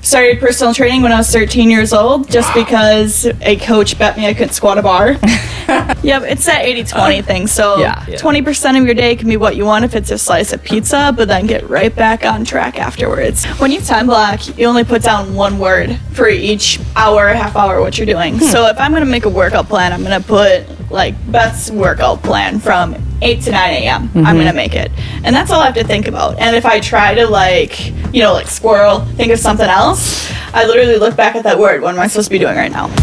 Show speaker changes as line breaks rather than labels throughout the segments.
Started personal training when I was 13 years old, just because a coach bet me I couldn't squat a bar. Yep, it's that 80-20 thing. So 20% of your day can be what you want if it's a slice of pizza, but then get right back on track afterwards. When you time block, you only put down one word for each hour, half hour, what you're doing. So if I'm going to make a workout plan, I'm going to put like Beth's workout plan from 8 to 9 a.m. I'm going to make it. And that's all I have to think about. And if I try to like squirrel, think of something else, I literally look back at that word. What am I supposed to be doing right now?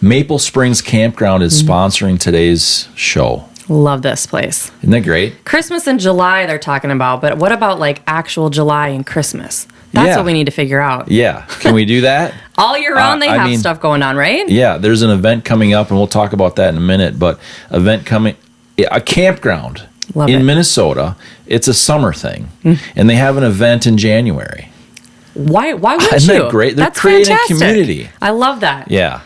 Maple Springs Campground is sponsoring today's show.
Love this place.
Isn't that great?
Christmas in July they're talking about, but what about like actual July and Christmas? That's what we need to figure out.
Yeah. Can we do that?
All year round they have stuff going on, right?
Yeah. There's an event coming up, and we'll talk about that in a minute, but a campground in Minnesota. It's a summer thing, and they have an event in January.
Why would you?
Isn't that great? They're creating a community.
I love that.
Yeah.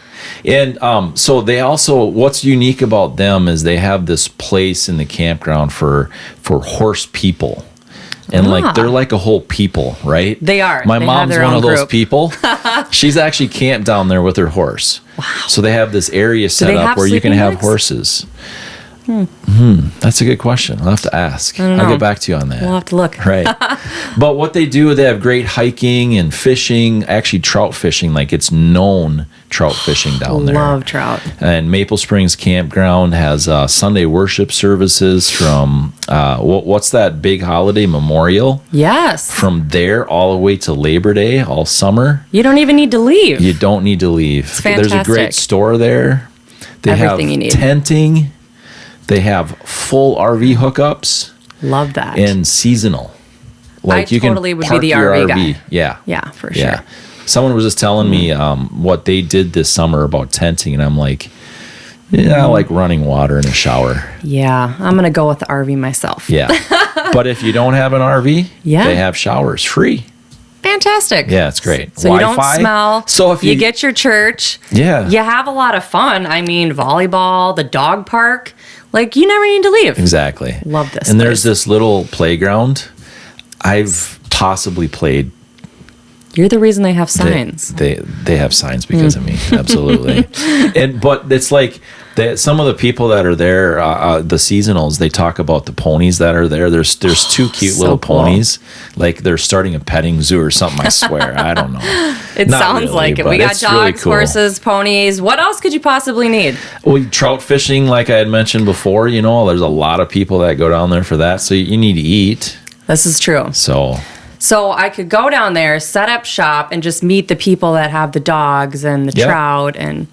And so they also, what's unique about them is they have this place in the campground for horse people. And they're like a whole people, right?
They are.
My mom's one of those people. She's actually camped down there with her horse. Wow. So they have this area set up where you can have horses. That's a good question. I'll have to ask. I'll get back to you on that.
We'll have to look.
Right. But what they do, they have great hiking and fishing, actually trout fishing, like it's known trout fishing down there.
Love trout.
And Maple Springs Campground has Sunday worship services from, what's that big holiday, Memorial?
Yes.
From there all the way to Labor Day, all summer.
You don't even need to leave.
You don't need to leave.
It's fantastic.
There's a great store there. They
Everything
have
you need.
Tenting. They have full RV hookups.
Love that.
And seasonal.
Like I totally would be the RV guy.
Yeah.
Yeah, for sure. Yeah.
Someone was just telling me what they did this summer about tenting, and I'm like, I like running water in a shower.
Yeah, I'm going to go with the RV myself.
Yeah. But if you don't have an RV, they have showers free.
Fantastic.
Yeah, it's great.
So
Wi-Fi.
You don't smell.
So if
you get your church.
Yeah.
You have a lot of fun. I mean, volleyball, the dog park. Like, you never need to leave.
Exactly.
Love this.
And there's this little playground. I've possibly played.
You're the reason they have signs.
They have signs because of me. Absolutely. But it's like some of the people that are there, the seasonals, they talk about the ponies that are there. There's two cute little ponies. Like they're starting a petting zoo or something, I swear. I don't know.
It sounds like it. We got dogs, really cool. Horses, ponies. What else could you possibly need?
Well, trout fishing, like I had mentioned before, there's a lot of people that go down there for that. So you need to eat.
This is true. So I could go down there, set up shop, and just meet the people that have the dogs and the trout, and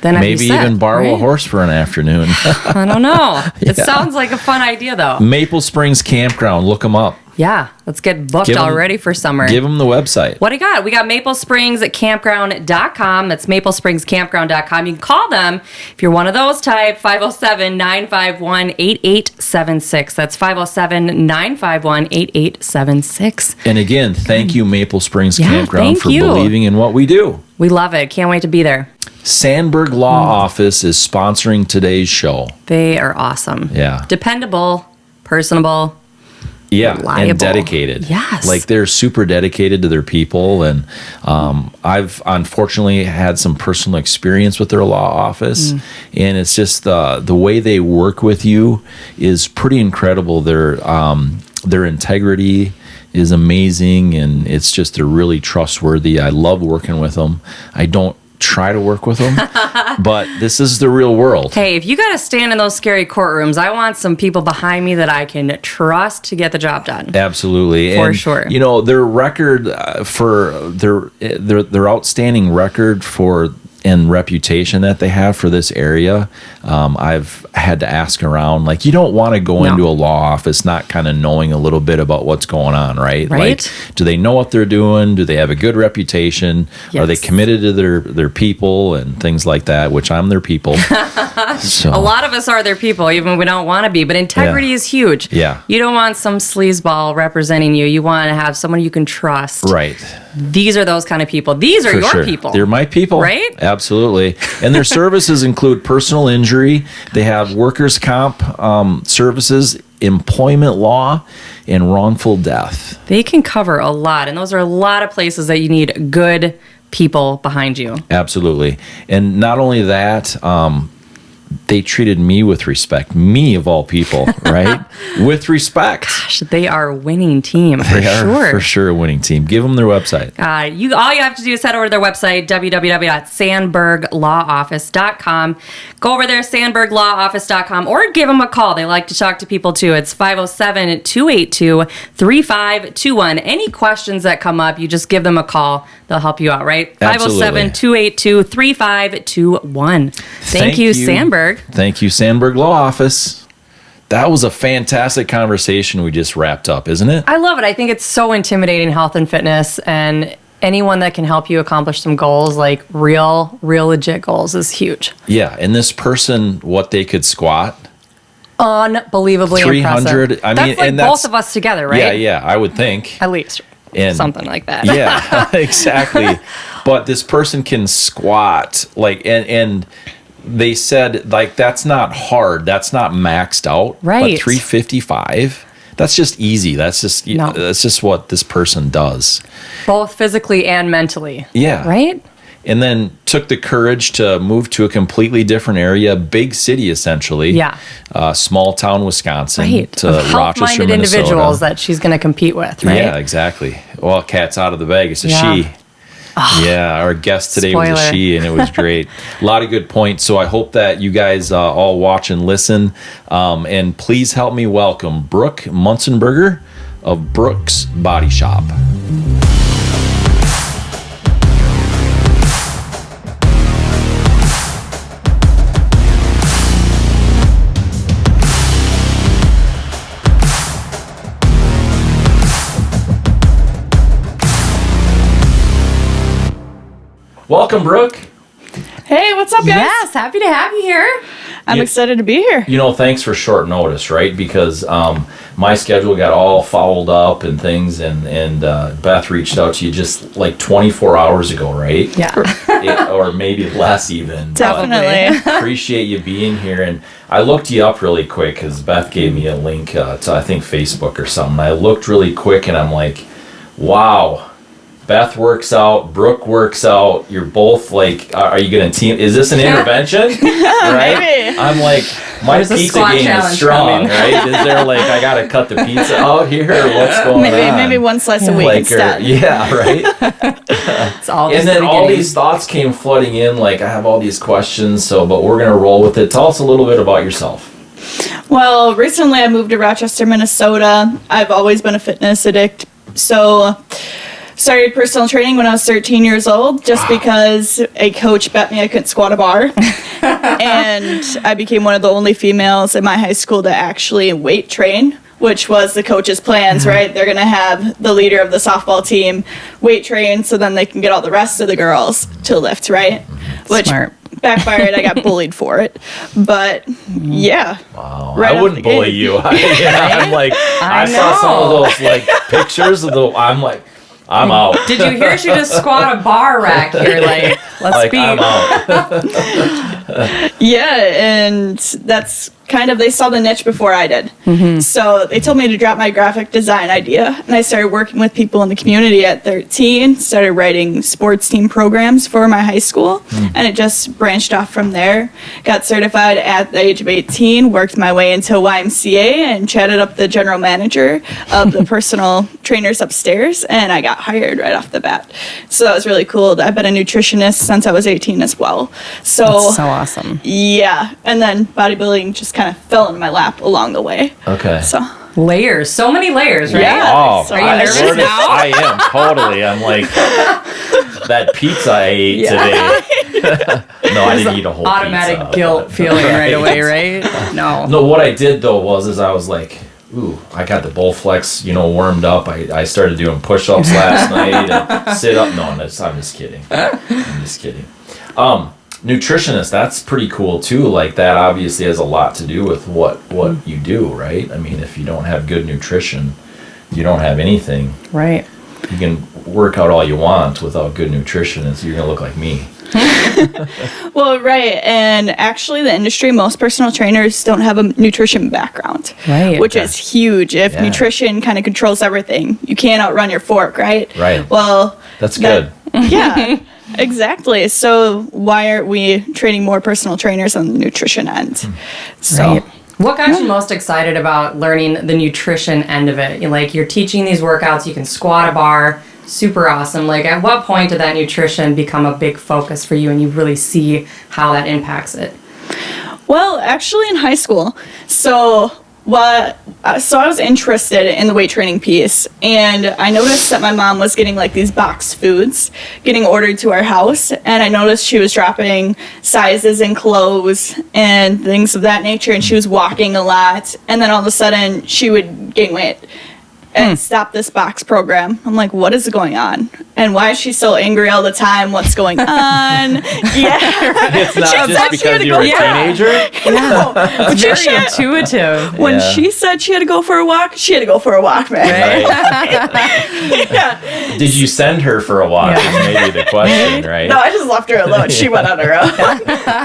then
maybe even borrow a horse for an afternoon.
I don't know. It sounds like a fun idea, though.
Maple Springs Campground. Look them up.
Yeah, let's get booked already for summer.
Give them the website.
What do you got? We got maplespringscampground.com. That's maplespringscampground.com. You can call them if you're one of those type, 507-951-8876. That's 507-951-8876.
And again, thank you, Maple Springs Campground, for believing in what we do.
We love it. Can't wait to be there.
Sandberg Law Office is sponsoring today's show.
They are awesome.
Yeah.
Dependable, personable.
Yeah,
reliable.
And dedicated.
Yes.
Like they're super dedicated to their people. And I've unfortunately had some personal experience with their law office. And it's just the way they work with you is pretty incredible. Their integrity is amazing. And it's just they're really trustworthy. I love working with them. I don't try to work with them, but this is the real world.
Hey, if you got to stand in those scary courtrooms, I want some people behind me that I can trust to get the job done.
Absolutely.
For sure.
Their record for their outstanding record for and reputation that they have for this area, I've had to ask around, like, you don't want to go into a law office not kind of knowing a little bit about what's going on, right? Like, do they know what they're doing? Do they have a good reputation? Yes. Are they committed to their people and things like that, which I'm their people. So.
A lot of us are their people, even when we don't want to be, but integrity is huge.
Yeah.
You don't want some sleazeball representing you. You want to have someone you can trust.
Right.
These are those kind of people. These are your people.
They're my people.
Right?
Absolutely. And their services include personal injury. They have workers' comp services employment law, and wrongful death.
They can cover a lot, and those are a lot of places that you need good people behind you.
Absolutely. And not only that, they treated me with respect. Me of all people, right? With respect.
Gosh, they are a winning team for
They
sure.
are for sure a winning team. Give them their website.
All you have to do is head over to their website, www.sandberglawoffice.com. Go over there, sandberglawoffice.com, or give them a call. They like to talk to people too. It's 507-282-3521. Any questions that come up, you just give them a call. They'll help you out, right?
Absolutely.
507-282-3521. Thank you, Sandberg.
Thank you, Sandberg Law Office. That was a fantastic conversation we just wrapped up, isn't it?
I love it. I think it's so intimidating, health and fitness, and anyone that can help you accomplish some goals, like real legit goals, is huge.
Yeah, and this person, what they could squat.
Unbelievably
300.
impressive.
I mean,
that's like both of us together, right?
Yeah, I would think.
At least.
And
something like that.
Yeah, exactly. But this person can squat, like, and they said, like, that's not hard. That's not maxed out.
Right.
But 355, that's just easy. That's just what this person does.
Both physically and mentally.
Yeah.
Right?
And then took the courage to move to a completely different area, big city essentially.
Yeah.
Small town Wisconsin.
Right.
To
Of
Rochester,
health-minded
Minnesota.
individuals that she's going to compete with, right?
Yeah, exactly. Well, cat's out of the bag. It's a
Yeah.
she. Yeah, our guest today was a
Spoiler.
she, and it was great. A lot of good points. So I hope that you guys all watch and listen. And please help me welcome Brooke Muenzenberger of Brooke's Body Shop. Welcome, Brooke.
Hey, what's up, guys?
Yes, happy to have you here.
I'm excited to be here.
You know, thanks for short notice, right? Because my schedule got all fouled up and things, and Beth reached out to you just like 24 hours ago, right?
Yeah.
Or maybe less even.
Definitely.
But appreciate you being here. And I looked you up really quick because Beth gave me a link to, I think, Facebook or something. I looked really quick and I'm like, wow. Beth works out, Brooke works out. You're both like, are you going to team? Is this an intervention? Right?
Maybe.
I'm like, my
There's a
pizza
squat
game is
challenge
strong,
coming.
right? Is there like, I got to cut the pizza out here? Or what's going on?
Maybe one slice a week
Like,
instead.
yeah, right?
It's all
And
just
then
the
all
beginning.
these thoughts came flooding in. Like, I have all these questions, but we're going to roll with it. Tell us a little bit about yourself.
Well, recently I moved to Rochester, Minnesota. I've always been a fitness addict. So started personal training when I was 13 years old just because a coach bet me I couldn't squat a bar. And I became one of the only females in my high school to actually weight train, which was the coach's plans, right? They're going to have the leader of the softball team weight train so then they can get all the rest of the girls to lift, right? Which
Smart.
backfired. I got bullied for it. But yeah.
Wow.
Right
I
off
wouldn't
the
bully
gate.
you. I'm like, I saw some of those like pictures of I'm like, I'm out.
Did you hear she just squat a bar rack here? Like, let's
Like,
be.
I'm out.
Yeah, and that's kind of, they saw the niche before I did.
Mm-hmm.
So they told me to drop my graphic design idea, and I started working with people in the community at 13, started writing sports team programs for my high school, and it just branched off from there. Got certified at the age of 18, worked my way into YMCA, and chatted up the general manager of the personal trainers upstairs, and I got hired right off the bat. So that was really cool. I've been a nutritionist since I was 18 as well.
That's so awesome.
Yeah, and then bodybuilding just kind of fell in my lap along the way.
Okay.
So
Layers. So many layers, right?
Yeah.
Oh,
Are you
nervous now?
I am totally. I'm like that pizza I ate today. No, I didn't eat a whole
Automatic
pizza.
guilt feeling right away, right? No.
No, what I did though was I was like, ooh, I got the Bowflex, warmed up. I started doing push-ups last night and sit up. No, I'm just kidding. I'm just kidding. Nutritionist, that's pretty cool too. Like that obviously has a lot to do with what you do, right? I mean, if you don't have good nutrition, you don't have anything.
Right.
You can work out all you want without good nutrition, and so you're gonna look like me.
Well, right. And actually, the industry, most personal trainers don't have a nutrition background,
Right.
which is huge. If nutrition kind of controls everything, you can't outrun your fork, right?
Right.
Well,
That's good.
Yeah, exactly. So why aren't we training more personal trainers on the nutrition end? So.
Right. What got you most excited about learning the nutrition end of it? Like, you're teaching these workouts, you can squat a bar, super awesome. Like, at what point did that nutrition become a big focus for you and you really see how that impacts it?
Well, actually in high school. So I was interested in the weight training piece, and I noticed that my mom was getting like these boxed foods getting ordered to our house, and I noticed she was dropping sizes in clothes and things of that nature, and she was walking a lot, and then all of a sudden she would gain weight and stop this box program. I'm like, what is going on? And why is she so angry all the time? What's going on?
It's not just because you're a teenager?
No. But
Very intuitive.
When she said she had to go for a walk, she had to go for a walk, man.
Right. Did you send her for a walk? Is maybe the question, right?
No, I just left her alone. She went on her own.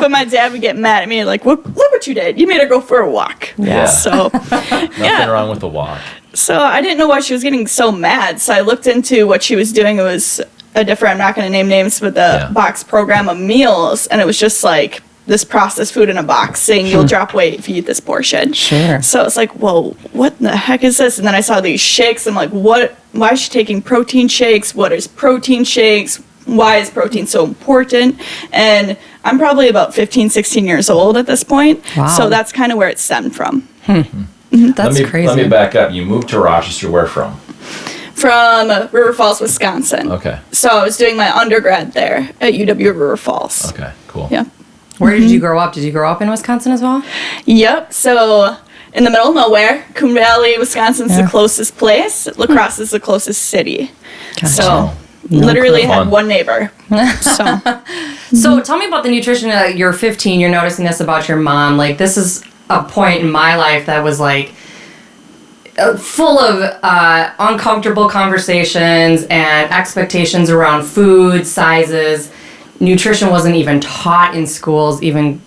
But my dad would get mad at me, like, look what you did. You made her go for a walk.
Yeah.
So,
Nothing wrong with a walk.
So I didn't know why she was getting so mad. So I looked into what she was doing. It was a different, I'm not going to name names, but the box program of meals. And it was just like this processed food in a box saying you'll drop weight if you eat this portion.
Sure.
So it's like, well, what the heck is this? And then I saw these shakes. I'm like, what? Why is she taking protein shakes? What is protein shakes? Why is protein so important? And I'm probably about 15, 16 years old at this point.
Wow.
So that's kind of where it stemmed from.
That's crazy.
Let me back up. You moved to Rochester. Where from?
From River Falls, Wisconsin.
Okay.
So I was doing my undergrad there at UW River Falls.
Okay, cool.
Yeah.
Where did you grow up? Did you grow up in Wisconsin as well?
Yep. So in the middle of nowhere, Coon Valley, Wisconsin's the closest place. La Crosse is the closest city.
Gotcha.
So literally
Fun.
had one neighbor. So
So tell me about the nutrition. You're 15. You're noticing this about your mom. Like, this is a point in my life that was like full of uncomfortable conversations and expectations around food, sizes. Nutrition wasn't even taught in schools, even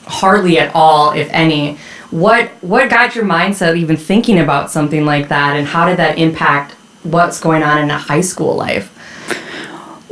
hardly at all, if any. What got your mindset even thinking about something like that, and how did that impact what's going on in a high school life?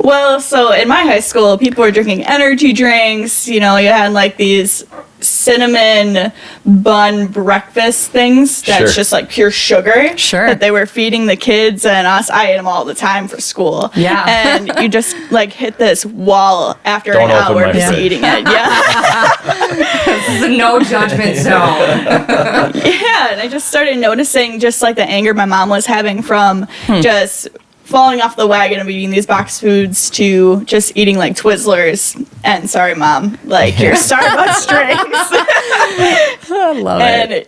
Well, so in my high school, people were drinking energy drinks. You know, you had like these cinnamon bun breakfast things that's just like pure sugar that they were feeding the kids and us. I ate them all the time for school.
Yeah.
And you just like hit this wall after
Don't
an
open
hour
my
just
fridge.
eating it. Yeah.
This is a no judgment zone.
Yeah. And I just started noticing just like the anger my mom was having from just falling off the wagon of eating these box foods to just eating like Twizzlers and sorry mom, like your Starbucks drinks.
I love
And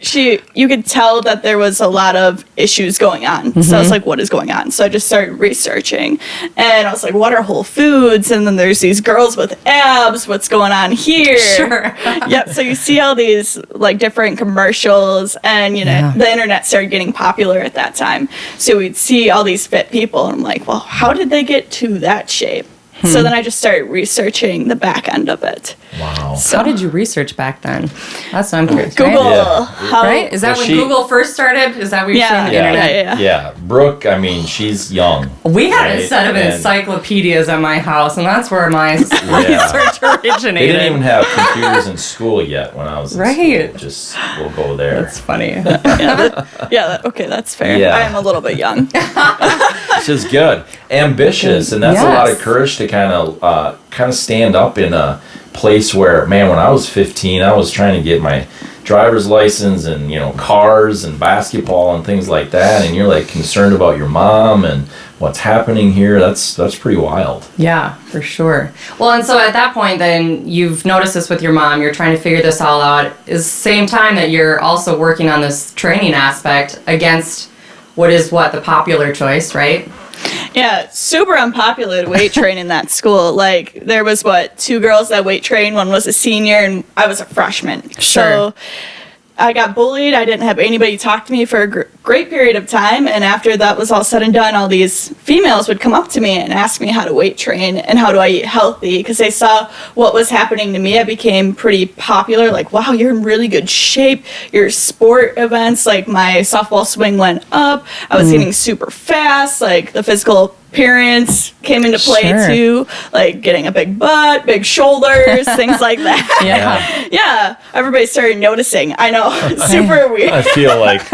you could tell that there was a lot of issues going on. So I was like, what is going on? So I just started researching and I was like, what are Whole Foods? And then there's these girls with abs. What's going on here?
Sure.
Yep. So you see all these like different commercials and, you know, the internet started getting popular at that time. So we'd see all these fit people and I'm like, well, how did they get to that shape? So then I just started researching the back end of it.
Wow.
So
How did you research back then? That's what I'm curious.
Google.
Right?
How,
Right? Is that when
she-
Google first started? Is that what you're saying? The internet?
Yeah. Brooke, I mean, she's young.
We had a
Right,
set of
and-
encyclopedias at my house, and that's where my research originated.
They didn't even have computers in school yet when I was in
Right.
school. Just, we'll go there.
That's funny.
okay, that's fair.
Yeah.
I am a little bit young.
Which is good. Ambitious, and that's a lot of courage to kind of stand up in a place where, man, when I was 15, I was trying to get my driver's license and, you know, cars and basketball and things like that, and you're like concerned about your mom and what's happening here. That's pretty wild.
Yeah, for sure. Well, and so at that point, then you've noticed this with your mom. You're trying to figure this all out. Is the same time that you're also working on this training aspect against the popular choice, right?
Yeah, super unpopular to weight train in that school. Like, there was, two girls that weight trained. One was a senior, and I was a freshman.
Sure.
So I got bullied. I didn't have anybody talk to me for a great period of time. And after that was all said and done, all these females would come up to me and ask me how to weight train and how do I eat healthy, because they saw what was happening to me. I became pretty popular. Like, wow, you're in really good shape. Your sport events, like my softball swing went up. I was getting super fast. Like the physical appearance came into play too, like getting a big butt, big shoulders, things like that. Yeah. Everybody started noticing. I know, super weird.
I feel like.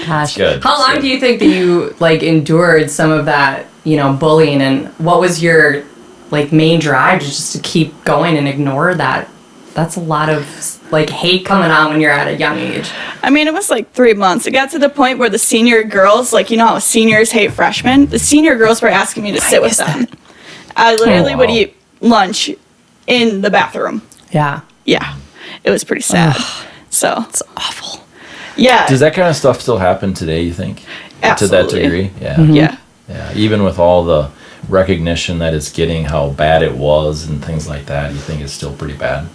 Gosh, good. How long do you think that you like endured some of that, bullying, and what was your like main drive just to keep going and ignore that? That's a lot of like hate coming on when you're at a young age.
I mean, it was like 3 months. It got to the point where the senior girls, like, how seniors hate freshmen? The senior girls were asking me to sit with them. I literally would eat lunch in the bathroom.
Yeah.
Yeah. It was pretty sad. So.
It's awful.
Yeah.
Does that kind of stuff still happen today, you think?
Absolutely.
To that degree? Yeah.
Mm-hmm. Yeah.
Yeah. Even with all the recognition that it's getting, how bad it was and things like that, you think it's still pretty bad?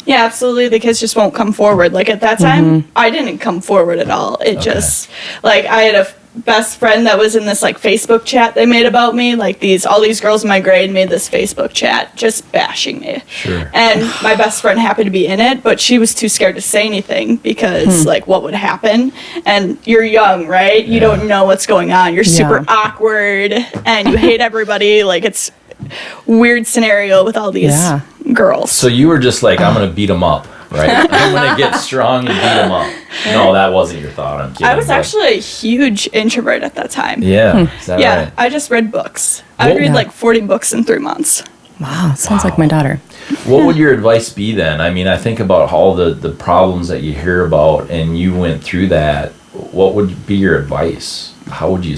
Yeah, absolutely. The kids just won't come forward. Like at that time, I didn't come forward at all. It just, like, I had a best friend that was in this like Facebook chat they made about me. Like all these girls in my grade made this Facebook chat just bashing me.
Sure.
And my best friend happened to be in it, but she was too scared to say anything because like what would happen? And you're young, right? You don't know what's going on. You're super awkward and you hate everybody. Like it's weird scenario with all these girls.
So you were just like, I'm going to beat them up, right? I'm going to get strong and beat them up. No, that wasn't your thought. I'm kidding.
I was actually a huge introvert at that time.
Yeah. Is that right?
I just read books. I would read like 40 books in 3 months.
Wow. Sounds like my daughter.
What would your advice be then? I mean, I think about all the problems that you hear about and you went through that. What would be your advice? How would you,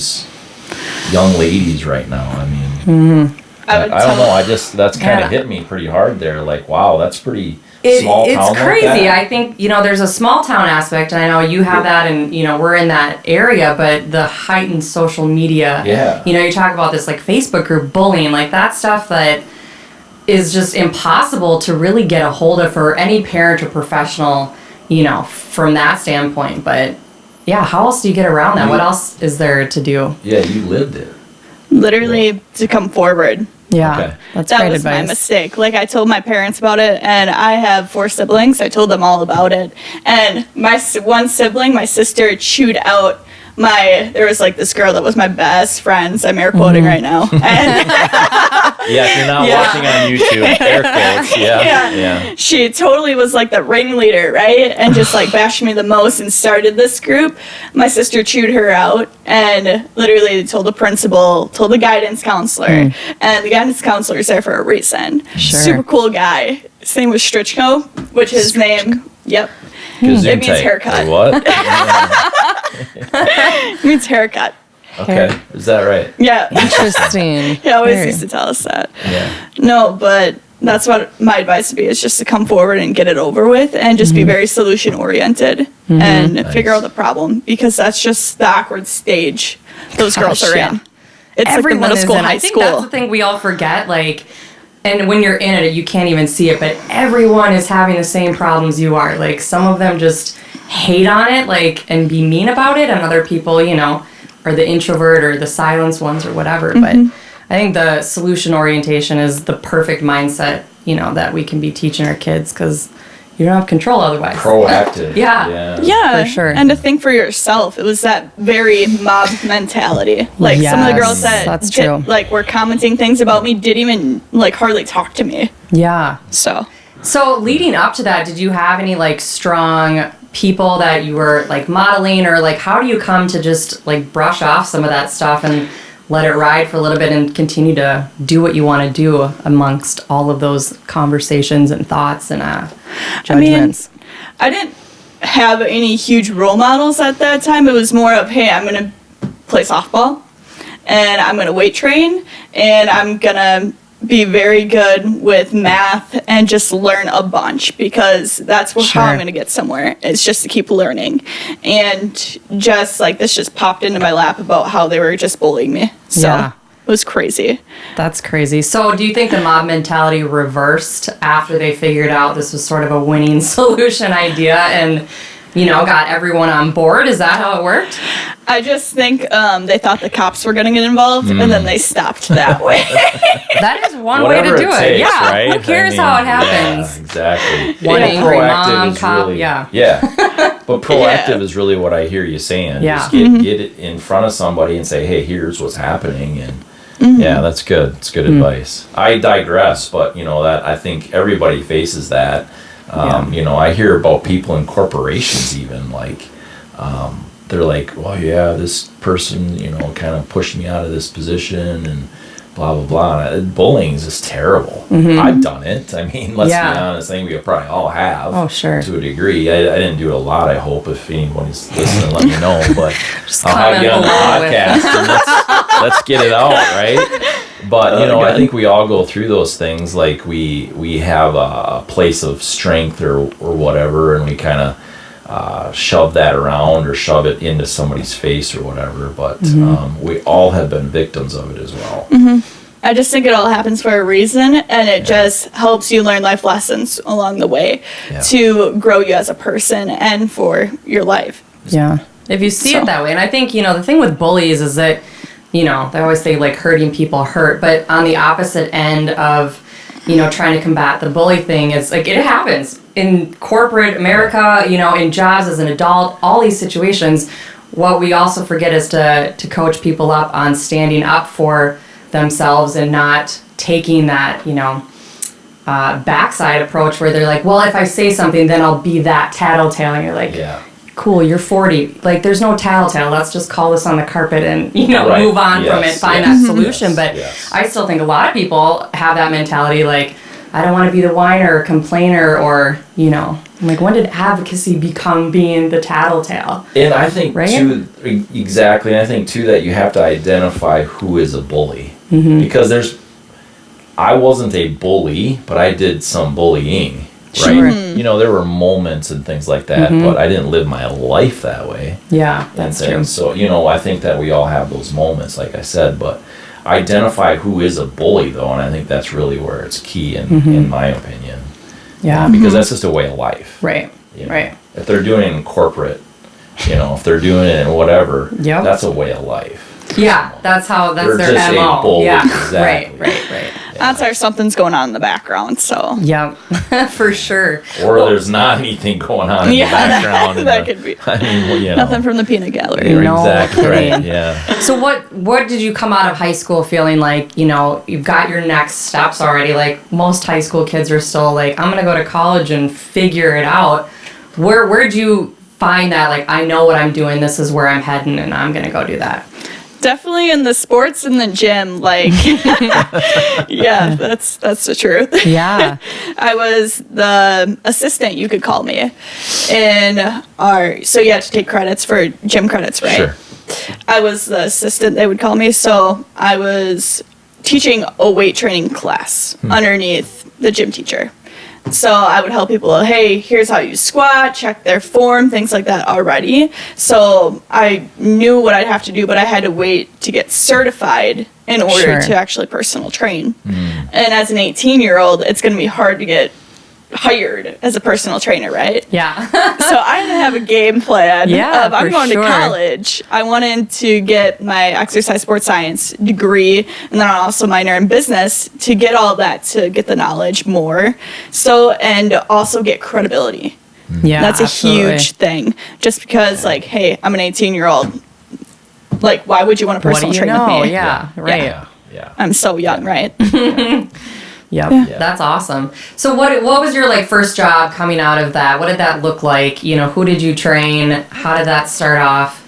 young ladies right now, I mean... I don't know. That's kind of hit me pretty hard there. Like, wow, that's pretty small town.
It's crazy.
Like that.
I think, there's a small town aspect, and I know you have that, and, we're in that area, but the heightened social media, you talk about this, like, Facebook group bullying, like, that stuff that is just impossible to really get a hold of for any parent or professional, from that standpoint. But, yeah, how else do you get around that? What else is there to do?
Yeah, you lived it.
Literally to come forward.
Yeah, that's
that
great
was
advice.
my mistake. Like I told my parents about it, and I have 4 siblings. I told them all about it, and my one sibling, my sister, chewed out there was like this girl that was my best friend. So I'm air quoting right now. And
if you're not watching on YouTube, air quotes. Yeah.
She totally was like the ringleader, right? And just like bashed me the most and started this group. My sister chewed her out and literally told the principal, told the guidance counselor, and the guidance counselor's there for a reason.
Sure.
Super cool guy. His name was Strichko, which his name, it means haircut.
What?
It means haircut.
Okay, is that right?
Yeah.
Interesting.
He always used to tell us that.
Yeah.
No, but that's what my advice would be, is just to come forward and get it over with and just be very solution oriented and figure out the problem, because that's just the awkward stage those girls are in. It's
Everyone
like the middle school,
is in.
high
I think
school.
that's the thing we all forget, like, and when you're in it, you can't even see it, but everyone is having the same problems you are. Like, some of them just hate on it, like, and be mean about it, and other people, are the introvert or the silenced ones or whatever. But I think the solution orientation is the perfect mindset, that we can be teaching our kids, because you don't have control otherwise.
Proactive.
Yeah,
for sure.
And to think for yourself. It was that very mob mentality. Like some of the girls
that's true.
like were commenting things about me didn't even like hardly talk to me.
Yeah.
So
leading up to that, did you have any like strong people that you were like modeling, or like how do you come to just like brush off some of that stuff and let it ride for a little bit and continue to do what you want to do amongst all of those conversations and thoughts and judgments?
I didn't have any huge role models at that time. It was more of, hey, I'm going to play softball and I'm going to weight train and I'm going to be very good with math and just learn a bunch, because that's how I'm going to get somewhere. It's just to keep learning. And just like this just popped into my lap about how they were just bullying me. So was crazy.
That's crazy. So do you think the mob mentality reversed after they figured out this was sort of a winning solution idea and, got everyone on board? Is that how it worked?
I just think they thought the cops were going to get involved, and then they stopped that way.
That is one way to do it. Yeah.
Right?
Who cares how it happens?
Yeah, exactly.
One angry
proactive
mom,
is
cop.
really,
Yeah.
But proactive is really what I hear you saying.
Yeah.
Just get it in front of somebody and say, hey, here's what's happening. And yeah, that's good. It's good advice. I digress, but that I think everybody faces that. I hear about people in corporations even they're like, well, yeah, this person, kind of pushed me out of this position and blah, blah, blah. And bullying is just terrible. I've done it. I mean, let's be honest. I think we probably all have.
Oh, sure.
To a degree. I didn't do it a lot, I hope. If anybody's listening, let me know. But
Just
I'll have you on the
comment
podcast and let's get it out, right? But, I think we all go through those things. Like we have a place of strength or whatever, and we kind of shove that around or shove it into somebody's face or whatever. But we all have been victims of it as well.
I just think it all happens for a reason, and it just helps you learn life lessons along the way to grow you as a person and for your life.
Yeah. If you see it that way. And I think, the thing with bullies is that, they always say like hurting people hurt, but on the opposite end of, trying to combat the bully thing, it's like it happens in corporate America, in jobs as an adult, all these situations. What we also forget is to coach people up on standing up for themselves and not taking that, backside approach where they're like, well, if I say something, then I'll be that tattletale. And you're like, cool, you're 40. Like, there's no tattletale. Let's just call this on the carpet and, move on from it, find that solution. But I still think a lot of people have that mentality, like, I don't want to be the whiner or complainer or, I'm like, when did advocacy become being the tattletale?
And I think, too, exactly, and I think, too, that you have to identify who is a bully. Because I wasn't a bully, but I did some bullying. Right?
Sure.
There were moments and things like that, but I didn't live my life that way.
Yeah, that's true.
So, I think that we all have those moments, like I said, but identify who is a bully, though, and I think that's really where it's key, in my opinion.
Yeah.
Because that's just a way of life.
Right, right.
If they're doing it in corporate, if they're doing it in whatever, that's a way of life.
Yeah, that's
they're
their
just
MO.
A bully.
Yeah,
Exactly.
right.
That's where something's going on in the background, so.
Yeah, for sure.
Or there's not anything going on in the background.
That could be.
I mean,
Nothing from the peanut gallery.
No
exactly
kidding.
right. Yeah.
So what did you come out of high school feeling like, you've got your next steps already? Like most high school kids are still like, I'm going to go to college and figure it out. Where'd you find that, like, I know what I'm doing, this is where I'm heading, and I'm going to go do that?
Definitely in the sports in the gym, like, yeah, that's the truth.
Yeah.
I was the assistant, you could call me, so you had to take credits for gym credits, right?
Sure.
I was the assistant, they would call me, so I was teaching a weight training class underneath the gym teacher. So I would help people, hey, here's how you squat, check their form, things like that already. So I knew what I'd have to do, but I had to wait to get certified in order to actually personal train. And as an 18-year-old, it's going to be hard to get hired as a personal trainer, right?
Yeah.
So I had to have a game plan of I'm going to college. I wanted to get my exercise sports science degree, and then I also minor in business to get all that, to get the knowledge more. So, and also get credibility.
Yeah,
that's
absolutely.
a huge thing. Just because, like, hey, I'm an 18-year-old. Like, why would you want to personal train with me?
Yeah, right.
Yeah.
I'm so young, right?
Yep. Yeah. That's awesome. So what was your first job coming out of that? What did that look like? Who did you train? How did that start off?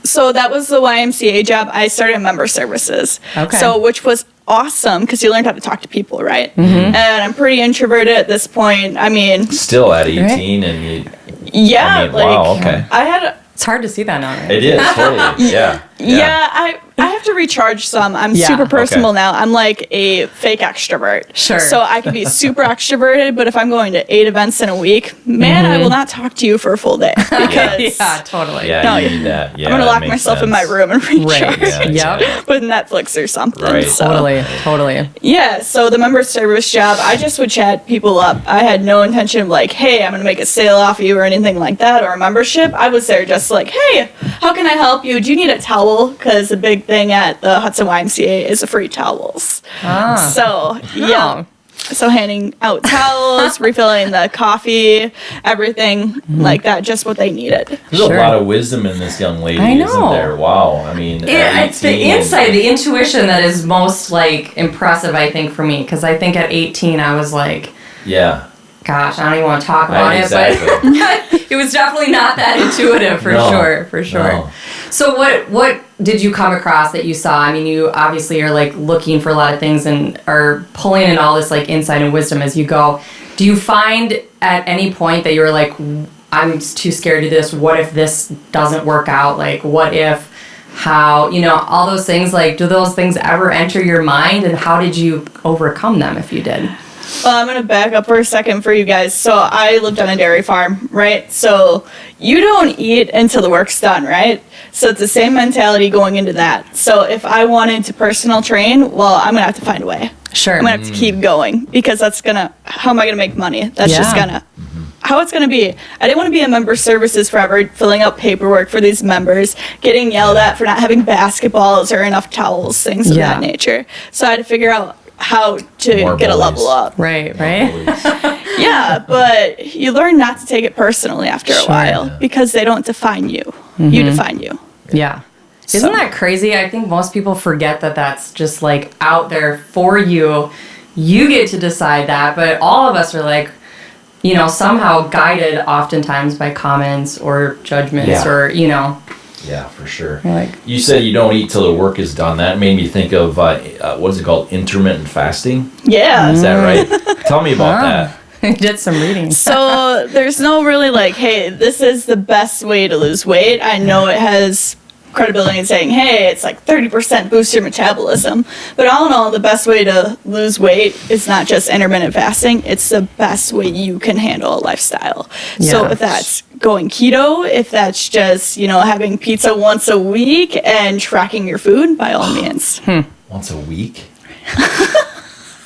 So that was the YMCA job. I started in member services. Okay. So which was awesome because you learned how to talk to people, right? And I'm pretty introverted at this point. I mean,
still at 18 and you.
Yeah.
Wow. Okay.
I had.
It's hard to see that now, right?
It is totally. Yeah.
Yeah. I have to recharge some. I'm super personable now. I'm like a fake extrovert.
Sure.
So I can be super extroverted, but if I'm going to 8 events in a week, man, I will not talk to you for a full day. Because
totally.
Yeah,
no,
you need that. Yeah,
I'm going to lock myself in my room and recharge. With Netflix or something.
Right.
So.
Totally.
Yeah, so the member service job, I just would chat people up. I had no intention of like, hey, I'm going to make a sale off of you or anything like that, or a membership. I was there just like, hey, how can I help you? Do you need a towel? Because the big thing at the Hudson YMCA is the free towels. So, yeah. So handing out towels, refilling the coffee, everything like that, just what they needed.
There's a lot of wisdom in this young lady, isn't there? Wow. I mean,
it's the insight, the intuition that is most like impressive, I think, for me. Because I think at 18, I was like, gosh, I don't even want to talk about it, but it was definitely not that intuitive for sure. No. So what did you come across that you saw? I mean, you obviously are like looking for a lot of things and are pulling in all this like insight and wisdom as you go. Do you find at any point that you're like, I'm too scared to do this? What if this doesn't work out? Like, what if, how, all those things, like, do those things ever enter your mind, and how did you overcome them if you did?
Well, I'm going to back up for a second for you guys. So I lived on a dairy farm, right? So you don't eat until the work's done, right? So it's the same mentality going into that. So if I wanted to personal train, well, I'm going to have to find a way.
Sure.
I'm going to have to keep going, because how am I going to make money? That's just going to, how it's going to be. I didn't want to be in member services forever, filling out paperwork for these members, getting yelled at for not having basketballs or enough towels, things of that nature. So I had to figure out how to get a level up.
Right.
Yeah, but you learn not to take it personally after a while, because they don't define you. You define you.
Yeah. Isn't that crazy? I think most people forget that that's just like out there for you. You get to decide that, but all of us are like, somehow guided oftentimes by comments or judgments or,
Yeah, for sure.
Like,
you said you don't eat till the work is done. That made me think of, what is it called? Intermittent fasting?
Yeah.
Is that right? Tell me about that.
I did some reading.
So there's no really like, hey, this is the best way to lose weight. I know it has credibility in saying, hey, it's like 30% boost your metabolism. But all in all, the best way to lose weight is not just intermittent fasting. It's the best way you can handle a lifestyle. Yeah. So if that's going keto, if that's just, having pizza once a week and tracking your food, by all means.
Once a week?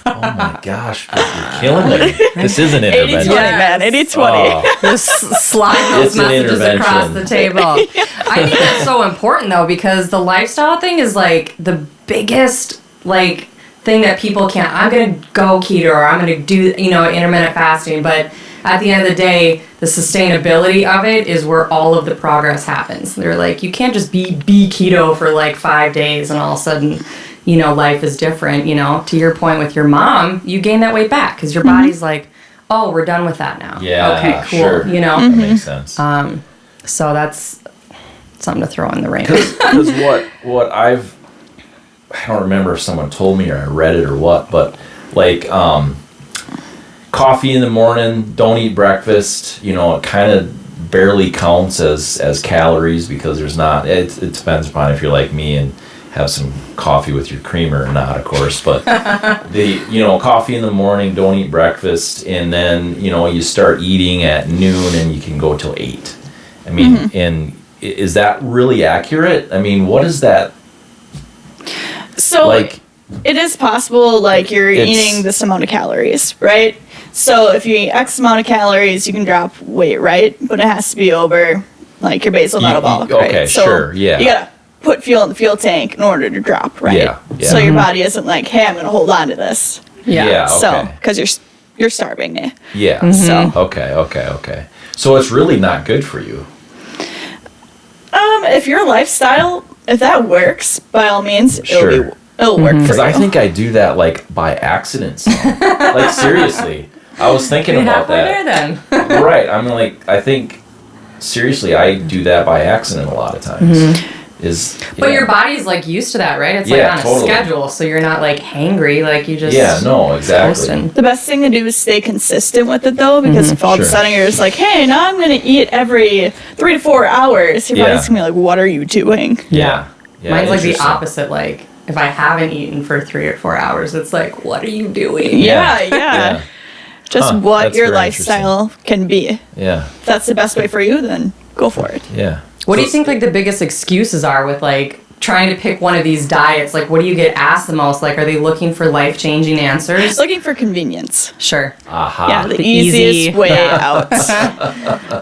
Oh my gosh, you're killing me. This is an intervention.
80-20, man. 80-20.
Just slide those messages across the table. I think that's so important, though, because the lifestyle thing is, like, the biggest, like, thing that people can't. I'm going to go keto, or I'm going to do, intermittent fasting, but at the end of the day, the sustainability of it is where all of the progress happens. They're like, you can't just be keto for, like, 5 days and all of a sudden, life is different. To your point with your mom, you gain that weight back because your body's like, oh, we're done with that now.
Yeah,
okay, cool.
Sure.
That
makes sense.
So that's something to throw in the ring.
Because what I don't remember if someone told me or I read it or what, but like coffee in the morning, don't eat breakfast. It kind of barely counts as calories because there's not. It depends upon if you're like me and have some coffee with your creamer or not, of course, but coffee in the morning, don't eat breakfast, and then you start eating at noon and you can go till 8. I mean, and is that really accurate? I mean, what is that?
So like, it is possible, like, you're eating this amount of calories, right? So if you eat X amount of calories, you can drop weight, right? But it has to be over, like, your basal metabolic rate.
Okay,
so
sure, yeah.
You gotta put fuel in the fuel tank in order to drop, right?
Yeah.
So your body isn't like, hey, I'm going to hold on to this.
Yeah. Okay.
So, because you're starving me.
Yeah.
So.
Okay. So it's really not good for you.
If your lifestyle, if that works, by all means,
sure.
it'll work for you.
Because I think I do that, like, by accident. Like, seriously. I was thinking about that.
There, then.
Right. I'm like, I think, seriously, I do that by accident a lot of times. But
your body's like used to that, right? It's like on a schedule, so you're not like hangry, like you just
exactly.
posting.
The best thing to do is stay consistent with it, though, because if all of a sudden you're just like, hey, now I'm going to eat every 3 to 4 hours, your body's going to be like, what are you doing?
Yeah. Yeah,
Mine's like the
interesting.
opposite. Like, if I haven't eaten for 3 or 4 hours, it's like, what are you doing?
Yeah. Just what
that's
your
very
lifestyle can be.
Yeah.
If that's the best way for you, then go for it.
Yeah.
What do you think like the biggest excuses are with like trying to pick one of these diets? Like, what do you get asked the most? Like, are they looking for life-changing answers?
Looking for convenience.
Sure.
Aha.
Yeah, the
easy.
easiest way out.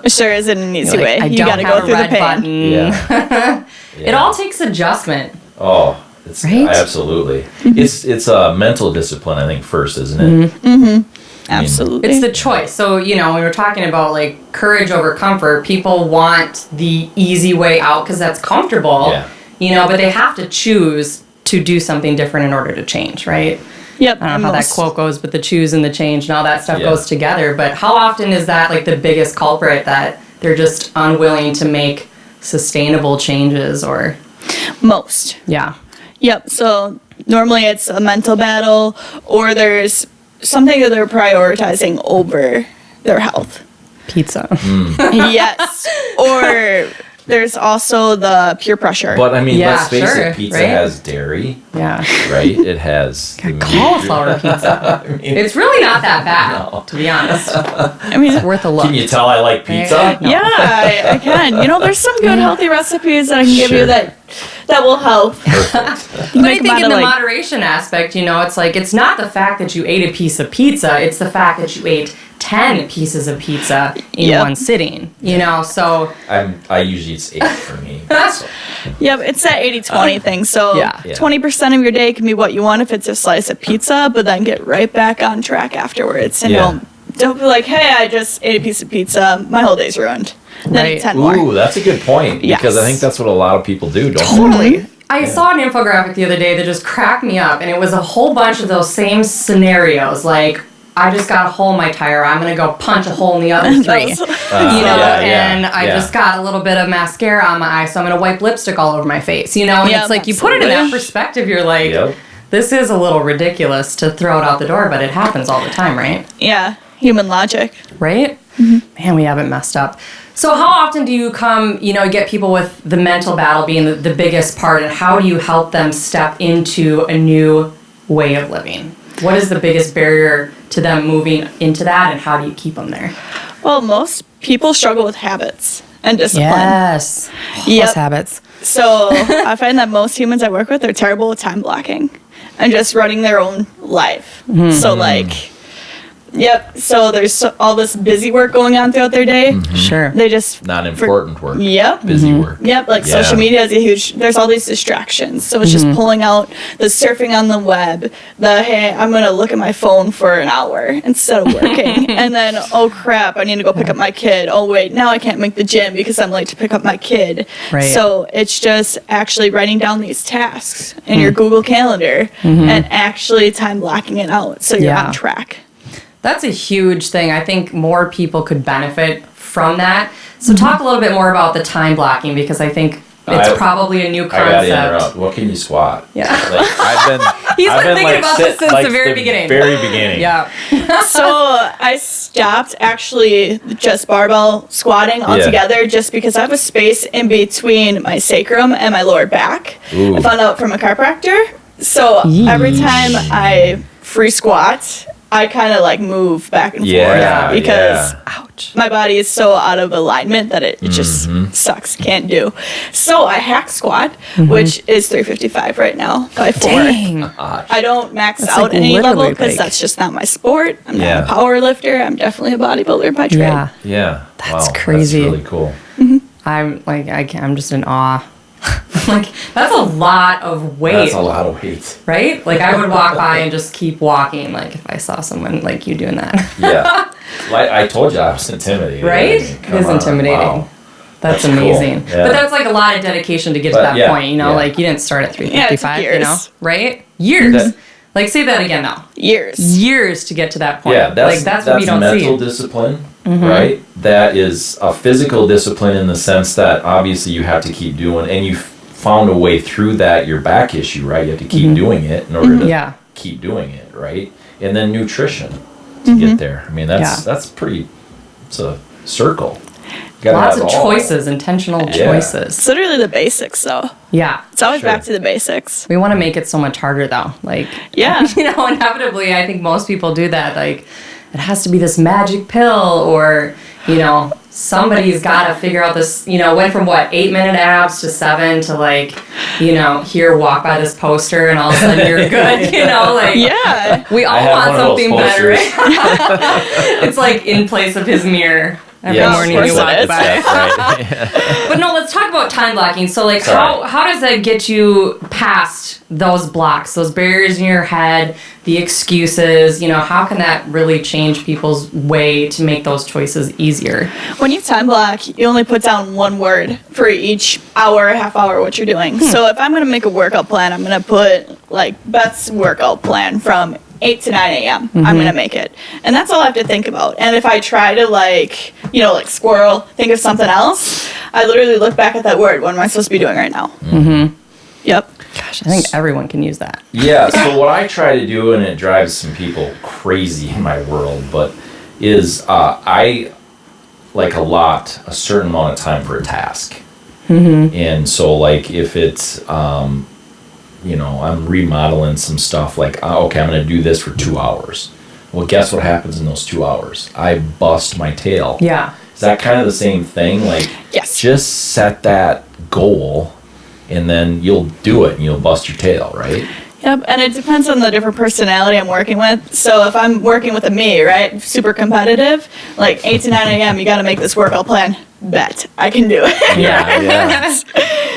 Sure isn't an easy way.
I
You
don't
gotta
have
go
a
through the
red
pain.
button.
Yeah.
It all takes adjustment.
Oh, it's
Right?
absolutely. It's a mental discipline, I think, first, isn't it?
Absolutely.
It's the choice. So, you know, when we're talking about like courage over comfort, people want the easy way out because that's comfortable.
Yeah.
You know, but they have to choose to do something different in order to change, right?
Yep.
I don't
and
know how that
most-
quote goes, but the choose and the change and all that stuff
Yeah.
goes together. But how often is that like the biggest culprit that they're just unwilling to make sustainable changes or?
Most.
Yeah.
Yep. So normally it's a mental battle, or there's something that they're prioritizing over their health.
Pizza.
Yes. Or there's also the peer pressure.
But I mean,
Yeah,
let's face
sure,
it, pizza
right?
has dairy,
Yeah.
right? It has the meat.
Cauliflower pizza. It's really not that bad, to be honest.
I mean,
It's worth a look.
Can you tell I like pizza?
No.
yeah, I can. You know, there's some good healthy recipes that I can give
Sure.
you that will help.
But I think in the moderation aspect, you know, it's like, it's not the fact that you ate a piece of pizza, it's the fact that you ate 10 pieces of pizza in
Yep.
one sitting, you know, so.
I usually it's 8 for me. So.
Yep, it's that 80-20 thing. So
Yeah.
20% of your day can be what you want if it's a slice of pizza, but then get right back on track afterwards. And
Yeah.
don't be like, hey, I just ate a piece of pizza. My whole day's ruined. Then
Right.
eat 10 more.
Ooh, that's a good point. Because I
Yes.
think that's what a lot of people do, don't
Totally.
I saw an infographic the other day that just cracked me up, and it was a whole bunch of those same scenarios, like, I just got a hole in my tire, I'm gonna go punch a hole in the other 3.
Those-
You know, and I
yeah.
just got a little bit of mascara on my eye, so I'm gonna wipe lipstick all over my face, you know? And
Yep,
it's like, you put it in that
absolutely.
perspective, you're like,
Yep.
this is a little ridiculous to throw it out the door, but it happens all the time, right?
Yeah, human logic.
Right? Man, we haven't messed up. So how often do you come, you know, get people with the mental battle being the biggest part, and how do you help them step into a new way of living? What is the biggest barrier to them moving into that, and how do you keep them there?
Well, most people struggle with habits and discipline.
Yes.
Yep.
Those habits.
So I find that most humans I work with are terrible with time blocking and just running their own life. So like, yep. So there's all this busy work going on throughout their day.
Sure.
They just
Not important work.
Yep.
Busy work.
Yep, like
Yeah.
social media is a huge, there's all these distractions. So it's just pulling out the surfing on the web, the, hey, I'm going to look at my phone for an hour instead of working. And then, oh crap, I need to go pick up my kid. Oh wait, now I can't make the gym because I'm late to pick up my kid.
Right.
So it's just actually writing down these tasks in your Google Calendar and actually time blocking it out so you're
Yeah.
on track.
That's a huge thing. I think more people could benefit from that. So talk a little bit more about the time blocking, because I think it's probably a new
I gotta
concept.
interrupt. What can you squat?
Yeah.
Like I've been.
He's
I've
been
been
thinking about this since
like
the very beginning.
Very beginning.
Yeah.
So I stopped actually just barbell squatting altogether just because I have a space in between my sacrum and my lower back.
Ooh.
I found out from a chiropractor. So every time I free squat, I kind of like move back and
Yeah,
forth because
Ouch.
my body is so out of alignment that it just sucks, can't do. So I hack squat, which is 355 right now by 4.
Dang.
I don't max
That's
out
like
any level
literally
because
like-
that's just not my sport. I'm
Yeah.
not a power lifter. I'm definitely a bodybuilder by trade.
Yeah.
Yeah.
That's
Wow,
crazy.
That's really cool.
I'm like, I'm just in awe. Like, that's a lot of weight.
That's a lot of weight.
Right? Like, I would walk by and just keep walking, like, if I saw someone like you doing that.
Yeah. Like I told you, I was intimidated.
Right?
I mean,
It
come
is
on,
intimidating.
wow.
That's
That's cool.
amazing.
Yeah.
But that's like a lot of dedication to get to
But
that
yeah,
point, you know?
yeah.
Like, you didn't start at 355,
years.
you know? Right? Years.
That-
Like, say that again, though.
Years.
Years to get to that point.
Yeah, that's
what we don't
mental
see.
discipline, right? That is a physical discipline in the sense that obviously you have to keep doing, and you found a way through that your back issue, right? You have to keep doing it in order to
Yeah.
keep doing it, right? And then nutrition to get there. I mean, that's pretty. It's a circle.
Lots of choices, intentional choices.
It's literally the basics, though.
Yeah.
It's always back to the basics.
We want to make it so much harder, though. Like,
yeah.
Inevitably, I think most people do that. Like, it has to be this magic pill, or, somebody's got to figure out this, went from 8-minute abs to 7 to here, walk by this poster and all of a sudden you're good,
Yeah.
We all want something better, right? It's like in place of his mirror. Every morning you walk by. But no, let's talk about time blocking. So how does that get you past those blocks, those barriers in your head, the excuses? How can that really change people's way to make those choices easier?
When you time block, you only put down one word for each hour, half hour, what you're doing. So if I'm going to make a workout plan, I'm going to put Beth's workout plan from 8 to 9 a.m. I'm going to make it. And that's all I have to think about. And if I try to squirrel, think of something else, I literally look back at that word. What am I supposed to be doing right now? Mm-hmm. Yep.
Gosh, I think everyone can use that.
Yeah, so what I try to do, and it drives some people crazy in my world, but is I allot a certain amount of time for a task. Mm-hmm. And so if it's I'm remodeling some stuff, okay, I'm going to do this for 2 hours. Well, guess what happens in those 2 hours? I bust my tail.
Yeah.
Is that kind of the same thing?
Yes.
Just set that goal, and then you'll do it, and you'll bust your tail, right?
Yep, and it depends on the different personality I'm working with. So if I'm working with me, right, super competitive, 8 to 9 a.m., you got to make this workout plan. Bet I can do it.
Yeah.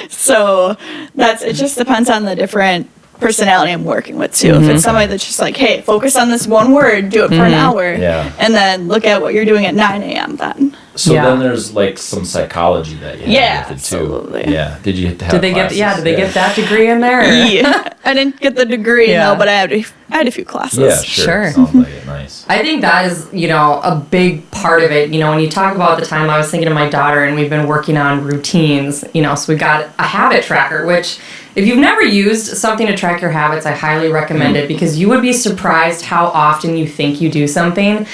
So it just depends on the different personality I'm working with too. If it's somebody that's just hey, focus on this one word, do it for an hour, and then look at what you're doing at 9 a.m. then.
So then there's some psychology that you have with it too.
Absolutely.
Yeah. Did you have
Did they get that degree in there?
Yeah. I didn't get the degree, but I had a few classes.
Yeah, sure. Sounds like it. Nice.
I think that is, a big part of it. When you talk about the time, I was thinking of my daughter, and we've been working on routines, so we got a habit tracker, which if you've never used something to track your habits, I highly recommend it, because you would be surprised how often you think you do something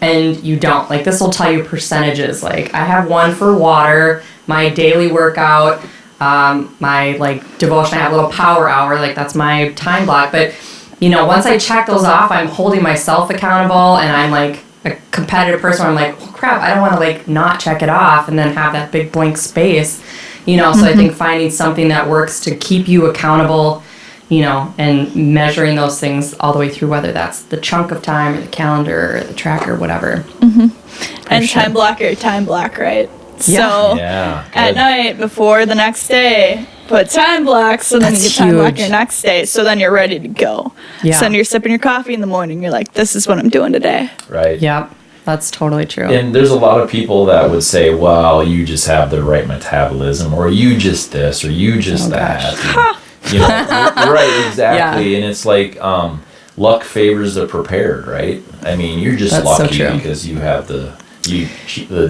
and you don't. This will tell you percentages. I have one for water, my daily workout, my devotion. I have a little power hour, that's my time block. But once I check those off, I'm holding myself accountable, and I'm a competitive person. I'm oh crap, I don't want to not check it off and then have that big blank space. So I think finding something that works to keep you accountable, and measuring those things all the way through, whether that's the chunk of time or the calendar or the tracker, whatever.
Mm-hmm. And time block, right? So at night before the next day, put time blocks, so then you can time block your next day, so then you're ready to go. Yeah. So then you're sipping your coffee in the morning, you're this is what I'm doing today.
Right.
Yep. That's totally true.
And there's a lot of people that would say, well, you just have the right metabolism, or you just this, or you just that. And, right, exactly. Yeah. And it's luck favors the prepared, right? I mean, you're just
That's
lucky
so
because you have the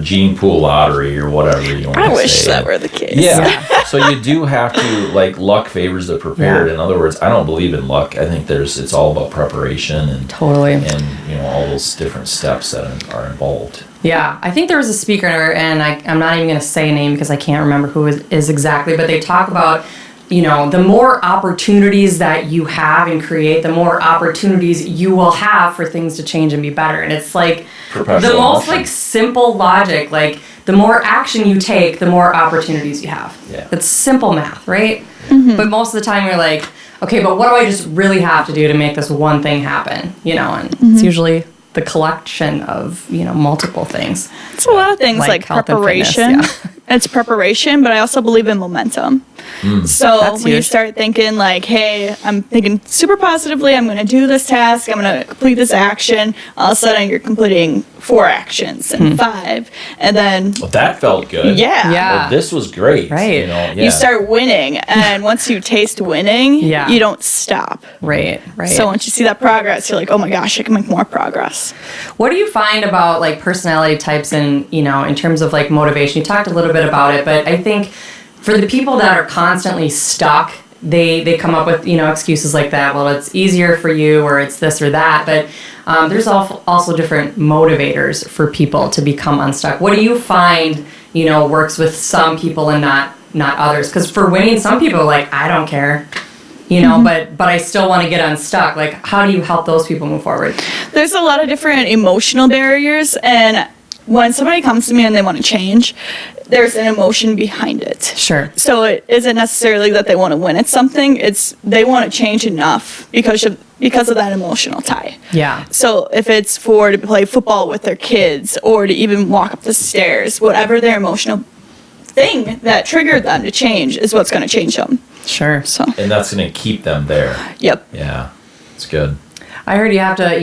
gene pool lottery or whatever you want to say.
I wish that were the case.
Yeah. So you do have to, luck favors the prepared. Yeah. In other words, I don't believe in luck. I think it's all about preparation and all those different steps that are involved.
Yeah. I think there was a speaker, and I'm not even going to say a name because I can't remember who it is exactly, but they talk about, the more opportunities that you have and create, the more opportunities you will have for things to change and be better. And it's the most simple logic. The more action you take, the more opportunities you have. Yeah. It's simple math, right? Mm-hmm. But most of the time you're okay, but what do I just really have to do to make this one thing happen? And it's usually the collection of, multiple things.
It's a lot of things like preparation. It's preparation, but I also believe in momentum. So that's when you start thinking hey, I'm thinking super positively, I'm going to do this task, I'm going to complete this action, all of a sudden you're completing 4 actions and 5, and then...
Well, that felt good.
Yeah.
Well, this was great.
Right.
You start winning, and once you taste winning, you don't stop.
Right.
So once you see that progress, you're oh my gosh, I can make more progress.
What do you find about personality types and, in terms of motivation? You talked a little bit about it, but I think for the people that are constantly stuck, they come up with excuses like that. Well, it's easier for you, or it's this or that. But there's also different motivators for people to become unstuck. What do you find works with some people and not others. Because for winning, some people are like, I don't care. But I still want to get unstuck. Like, how do you help those people move forward?
There's a lot of different emotional barriers, and when somebody comes to me and they want to change, there's an emotion behind it.
Sure.
So it isn't necessarily that they want to win at something. It's they want to change enough because of that emotional tie.
Yeah.
So if it's to play football with their kids or to even walk up the stairs, whatever their emotional thing that triggered them to change is what's going to change them.
Sure.
So.
And that's going to keep them there.
Yep.
Yeah. It's good.
I heard you have to,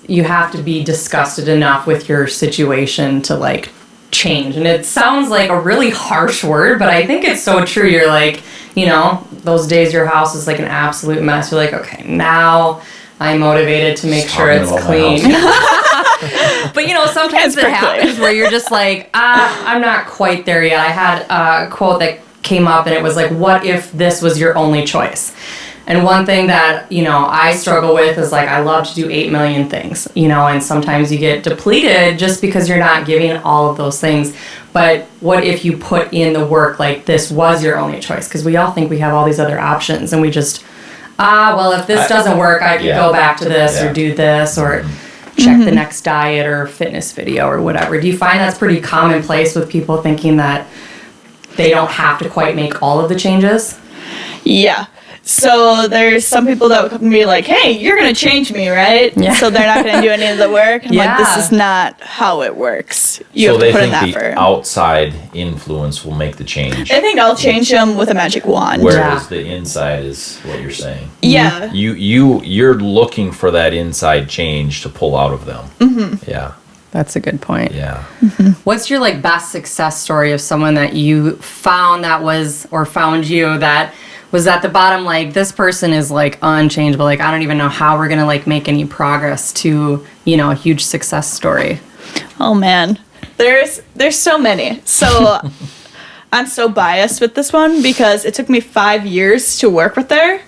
you have to be disgusted enough with your situation to like change. And it sounds like a really harsh word, but I think it's so true. You're like, those days your house is like an absolute mess. You're like, okay, now I'm motivated to make sure it's clean. But sometimes it happens where you're just like, I'm not quite there yet. I had a quote that came up and it was like, what if this was your only choice? And one thing that, I struggle with is like, I love to do 8 million things, and sometimes you get depleted just because you're not giving all of those things. But what if you put in the work like this was your only choice? Because we all think we have all these other options and we just, well, if this doesn't work, I could go back to this or do this or check the next diet or fitness video or whatever. Do you find that's pretty commonplace with people thinking that they don't have to quite make all of the changes?
Yeah. So there's some people that would come and be like, hey, you're going to change me, right? Yeah. So they're not going to do any of the work. I'm like, this is not how it works. You have to put in that
effort. So they think the outside influence will make the change.
I think I'll change them with a magic wand.
Whereas the inside is what you're saying.
Yeah.
You're looking for that inside change to pull out of them. Mm-hmm. Yeah.
That's a good point.
Yeah.
Mm-hmm. What's your best success story of someone that you found found you that was at the bottom, like, this person is unchangeable, I don't even know how we're gonna make any progress to a huge success story?
Oh man, there's so many. So I'm so biased with this one because it took me 5 years to work with her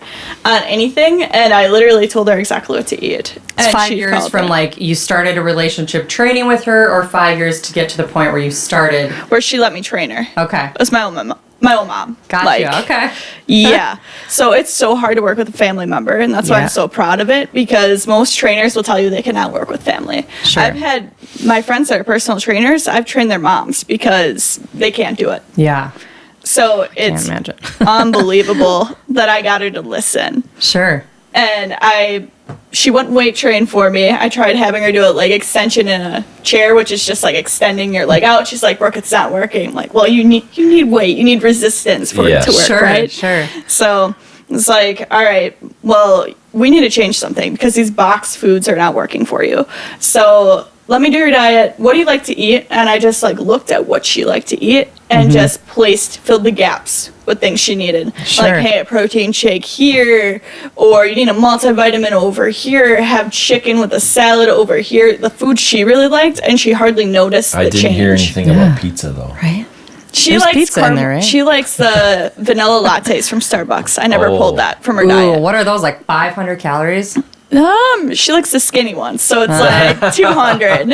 on anything, and I literally told her exactly what to eat.
It's 5 years from you started a relationship training with her, or 5 years to get to the point where you started
where she let me train her.
Okay.
It was my own mom.
Gotcha. Okay.
Yeah. So it's so hard to work with a family member, and that's why I'm so proud of it, because most trainers will tell you they cannot work with family.
Sure.
I've had my friends that are personal trainers, I've trained their moms because they can't do it.
Yeah.
So it's unbelievable that I got her to listen.
Sure.
And she wouldn't weight train for me. I tried having her do a leg extension in a chair, which is just extending your leg out. She's like, Brooke, it's not working. I'm like, well, you need weight. You need resistance for it to work, right?
Sure.
So it's like, all right, well, we need to change something because these box foods are not working for you. So let me do your diet. What do you like to eat? And I just looked at what she liked to eat and just filled the gaps with things she needed.
Sure.
Like, hey, a protein shake here, or you need a multivitamin over here, have chicken with a salad over here. The food she really liked, and she hardly noticed the change.
I didn't hear anything about pizza, though.
Right?
She likes pizza in there, right? She likes the vanilla lattes from Starbucks. I never pulled that from her diet.
What are those, 500 calories?
She likes the skinny ones, so it's 200.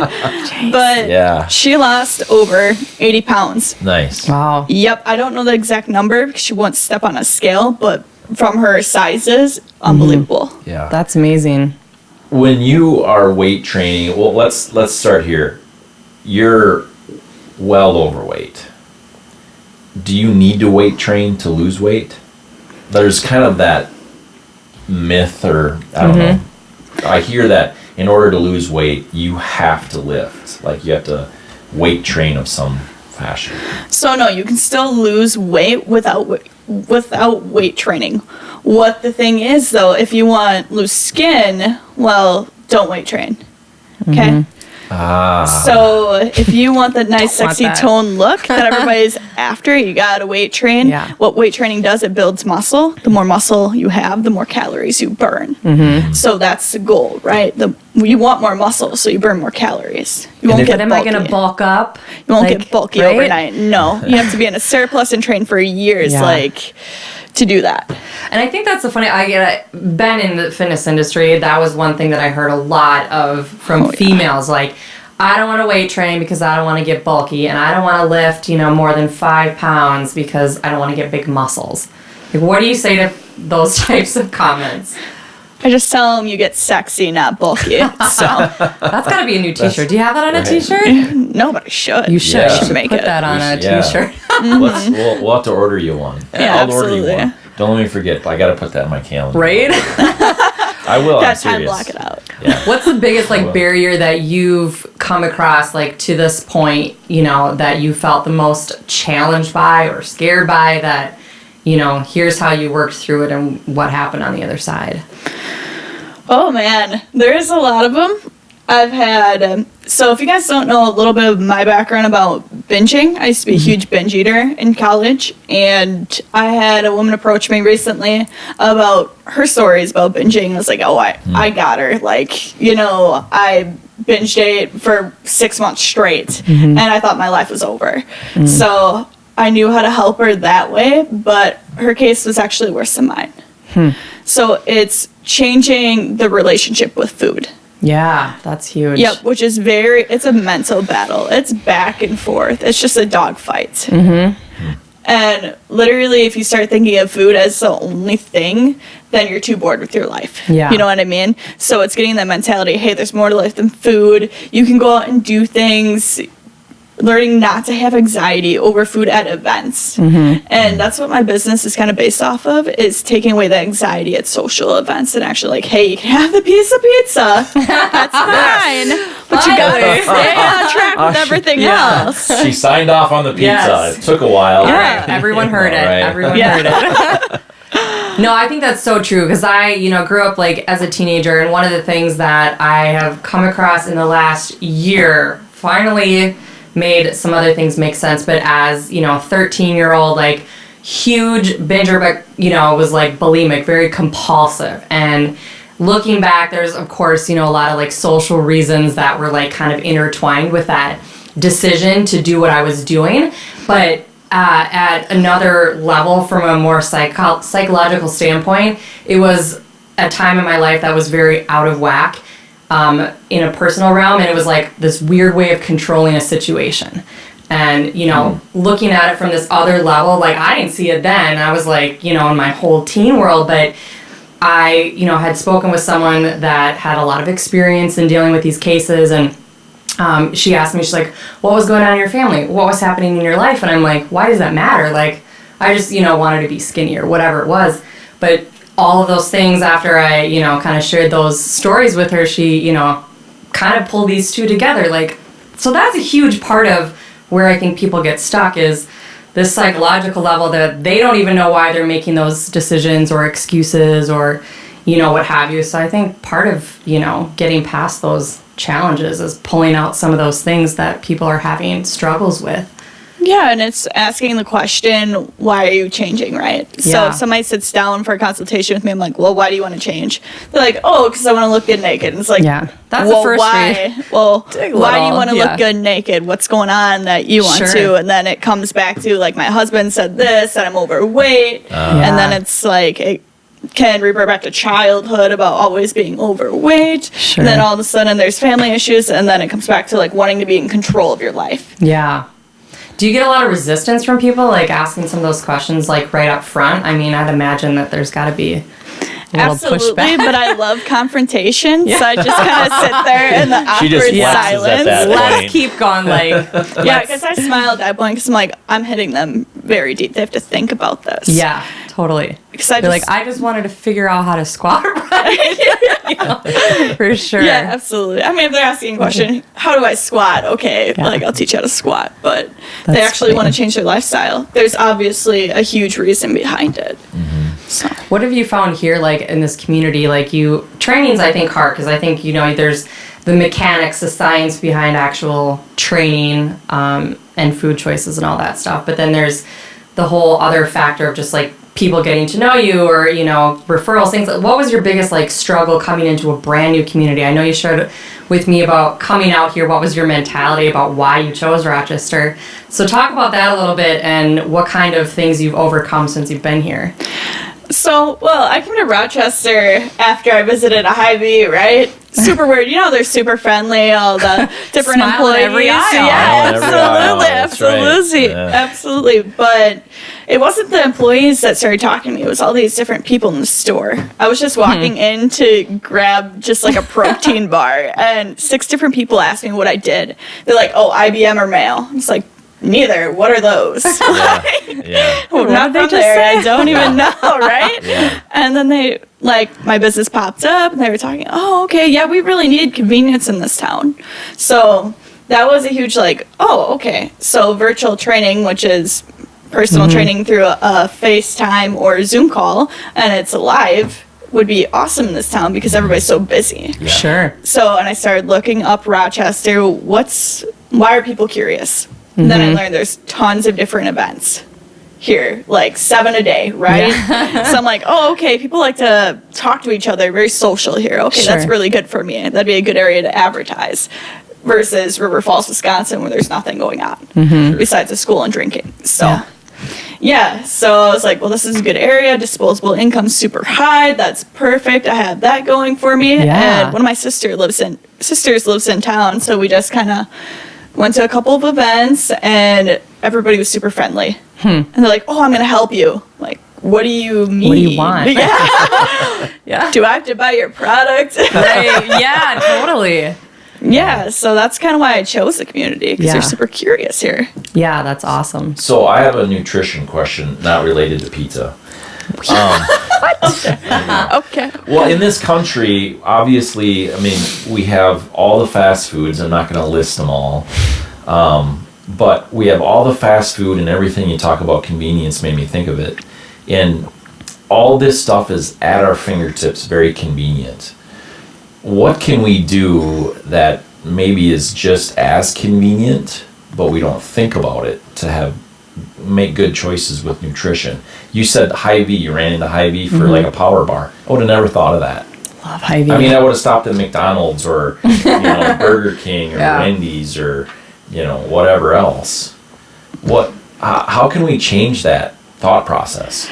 But she lost over 80 pounds.
Nice.
Wow.
Yep, I don't know the exact number because she won't step on a scale, but from her sizes, unbelievable.
Yeah.
That's amazing.
When you are weight training, well, let's start here. You're well overweight. Do you need to weight train to lose weight? There's kind of that myth, or I don't know. I hear that in order to lose weight, you have to lift. You have to weight train of some fashion.
So no, you can still lose weight without weight training. What the thing is, though, if you want loose skin, well, don't weight train. Okay? So if you want the nice, sexy tone look that everybody's after, you gotta weight train.
Yeah.
What weight training does, it builds muscle. The more muscle you have, the more calories you burn. So that's the goal, right? You want more muscle, so you burn more calories. You won't get bulky.
Am I gonna bulk up?
You won't get bulky overnight. No, you have to be in a surplus and train for years, to do that.
And I think that's the funny. Been in the fitness industry. That was one thing that I heard a lot of from females. I don't want to weight train because I don't want to get bulky, and I don't want to lift, more than 5 pounds because I don't want to get big muscles. Like, what do you say to those types of comments?
I just tell them you get sexy, not bulky. So
that's got to be a new T-shirt. Do you have that on a T-shirt?
No, but I should.
You should.
I should
make put that on a T-shirt.
We'll have to order you one.
Yeah,
I'll order
absolutely.
you one. Don't let me forget. I got to put that in my calendar.
Right?
I will.
Got
I'm
time
serious.
block it out.
Yeah. What's the biggest barrier that you've come across to this point, that you felt the most challenged by or scared by that, here's how you worked through it and what happened on the other side?
Oh man, there's a lot of them. I've had, so if you guys don't know a little bit of my background about binging, I used to be a huge binge eater in college, and I had a woman approach me recently about her stories about binging. I was like, oh, I got her. I binged ate for 6 months straight, and I thought my life was over. So I knew how to help her that way, but her case was actually worse than mine. So it's changing the relationship with food.
Yeah, that's huge.
Yep, which is it's a mental battle. It's back and forth. It's just a dog fight. And literally, if you start thinking of food as the only thing, then you're too bored with your life.
Yeah.
You know what I mean? So it's getting that mentality, hey, there's more to life than food. You can go out and do things. Learning not to have anxiety over food at events. And that's what my business is kind of based off of, is taking away the anxiety at social events and actually hey, you can have the piece of pizza. That's fine. But you gotta stay on track with everything else.
She signed off on the pizza.
Yes.
It took a while.
Yeah.
Everyone heard it.
Right.
Everyone heard it. No, I think that's so true because I, grew up as a teenager, and one of the things that I have come across in the last year, finally made some other things make sense, but as 13-year-old huge binger, but was bulimic, very compulsive. And looking back, there's of course a lot of social reasons that were kind of intertwined with that decision to do what I was doing. But at another level, from a more psychological standpoint, it was a time in my life that was very out of whack. In a personal realm, and it was this weird way of controlling a situation. And, looking at it from this other level, I didn't see it then. I was in my whole teen world, but I, had spoken with someone that had a lot of experience in dealing with these cases, and she asked me, she's like, what was going on in your family? What was happening in your life? And I'm like, why does that matter? I just, wanted to be skinny or whatever it was. But all of those things, after I, kind of shared those stories with her, she, kind of pulled these two together. So that's a huge part of where I think people get stuck, is this psychological level that they don't even know why they're making those decisions or excuses or, what have you. So I think part of, getting past those challenges is pulling out some of those things that people are having struggles with.
Yeah, and it's asking the question, why are you changing, right?
Yeah.
So if somebody sits down for a consultation with me, I'm like, well, why do you want to change? They're like, oh, because I want to look good naked. And it's like,
yeah, that's
well,
the first
why? Well, why do you want to look good naked? What's going on that you want to? And then it comes back to, my husband said this, that I'm overweight. And then it's it can revert back to childhood about always being overweight.
Sure.
And then all of a sudden there's family issues, and then it comes back to wanting to be in control of your life.
Yeah. Do you get a lot of resistance from people, asking some of those questions, right up front? I mean, I'd imagine that there's got to be a little
Absolutely,
pushback.
but I love confrontation, so I just kind of sit there in the awkward silence.
Let's keep going,
Yeah, because I smile at that point, because I'm hitting them very deep. They have to think about this.
Yeah, totally.
Because
I just wanted to figure out how to squat right. For sure.
Yeah, absolutely. I mean, if they're asking a question, how do I squat? Okay, I'll teach you how to squat. But they actually want to change their lifestyle. There's obviously a huge reason behind it. So.
What have you found here, in this community? Training's, I think, hard, because I think, there's the mechanics, the science behind actual training, and food choices and all that stuff. But then there's the whole other factor of just, people getting to know you, or referrals, things. What was your biggest struggle coming into a brand new community? I know you shared with me about coming out here. What was your mentality about why you chose Rochester? So talk about that a little bit and what kind of things you've overcome since you've been here.
So, well, I came to Rochester after I visited a Hy-Vee, right? Super weird. You know, they're super friendly, all the different
Smile at
employees.
every aisle.
Yeah,
Smile at every aisle, that's right.
absolutely.
Yeah.
Absolutely. But it wasn't the employees that started talking to me. It was all these different people in the store. I was just walking in to grab just like a protein bar, and 6 different people asked me what I did. They're like, oh, IBM or male? It's like, neither. What are those?
Yeah.
Well, not
they
from
just
there.
say?
I don't even know, right?
Yeah.
And then they, like, my business popped up, and they were talking, oh, okay, yeah, we really need convenience in this town. So that was a huge, like, oh, okay. So virtual training, which is personal training through a FaceTime or Zoom call, and it's live, would be awesome in this town because everybody's so busy.
Yeah.
Sure.
So, and I started looking up Rochester. Why are people curious? Then I learned there's tons of different events here, like 7 a day, right? So I'm like, oh, okay, people like to talk to each other, very social here. Okay, that's
Sure.
really good for me. That'd be a good area to advertise versus River Falls, Wisconsin, where there's nothing going on besides the school and drinking. So, yeah, so I was like, well, this is a good area. Disposable income super high. That's perfect. I have that going for me.
Yeah.
And one of my sisters lives in town, so we just kind of went to a couple of events, and everybody was super friendly. And they're like, oh, I'm going to help you. Like, what do you mean?
What do you want?
Yeah.
Yeah.
Do I have to buy your product?
Right. Yeah, totally.
Yeah, so that's kind of why I chose the community, because
Yeah.
they're super curious here.
Yeah, that's awesome.
So I have a nutrition question not related to pizza.
Okay.
Well, in this country, obviously, I mean, we have all the fast foods. I'm not going to list them all. But we have all the fast food, and everything you talk about convenience made me think of it. And all this stuff is at our fingertips, very convenient. What can we do that maybe is just as convenient, but we don't think about it to make good choices with nutrition? You said Hy-Vee, you ran into Hy-Vee for like a power bar. I would have never thought of that.
Love Hy-Vee.
I mean, I would have stopped at McDonald's or Burger King or Wendy's or whatever else. How can we change that thought process?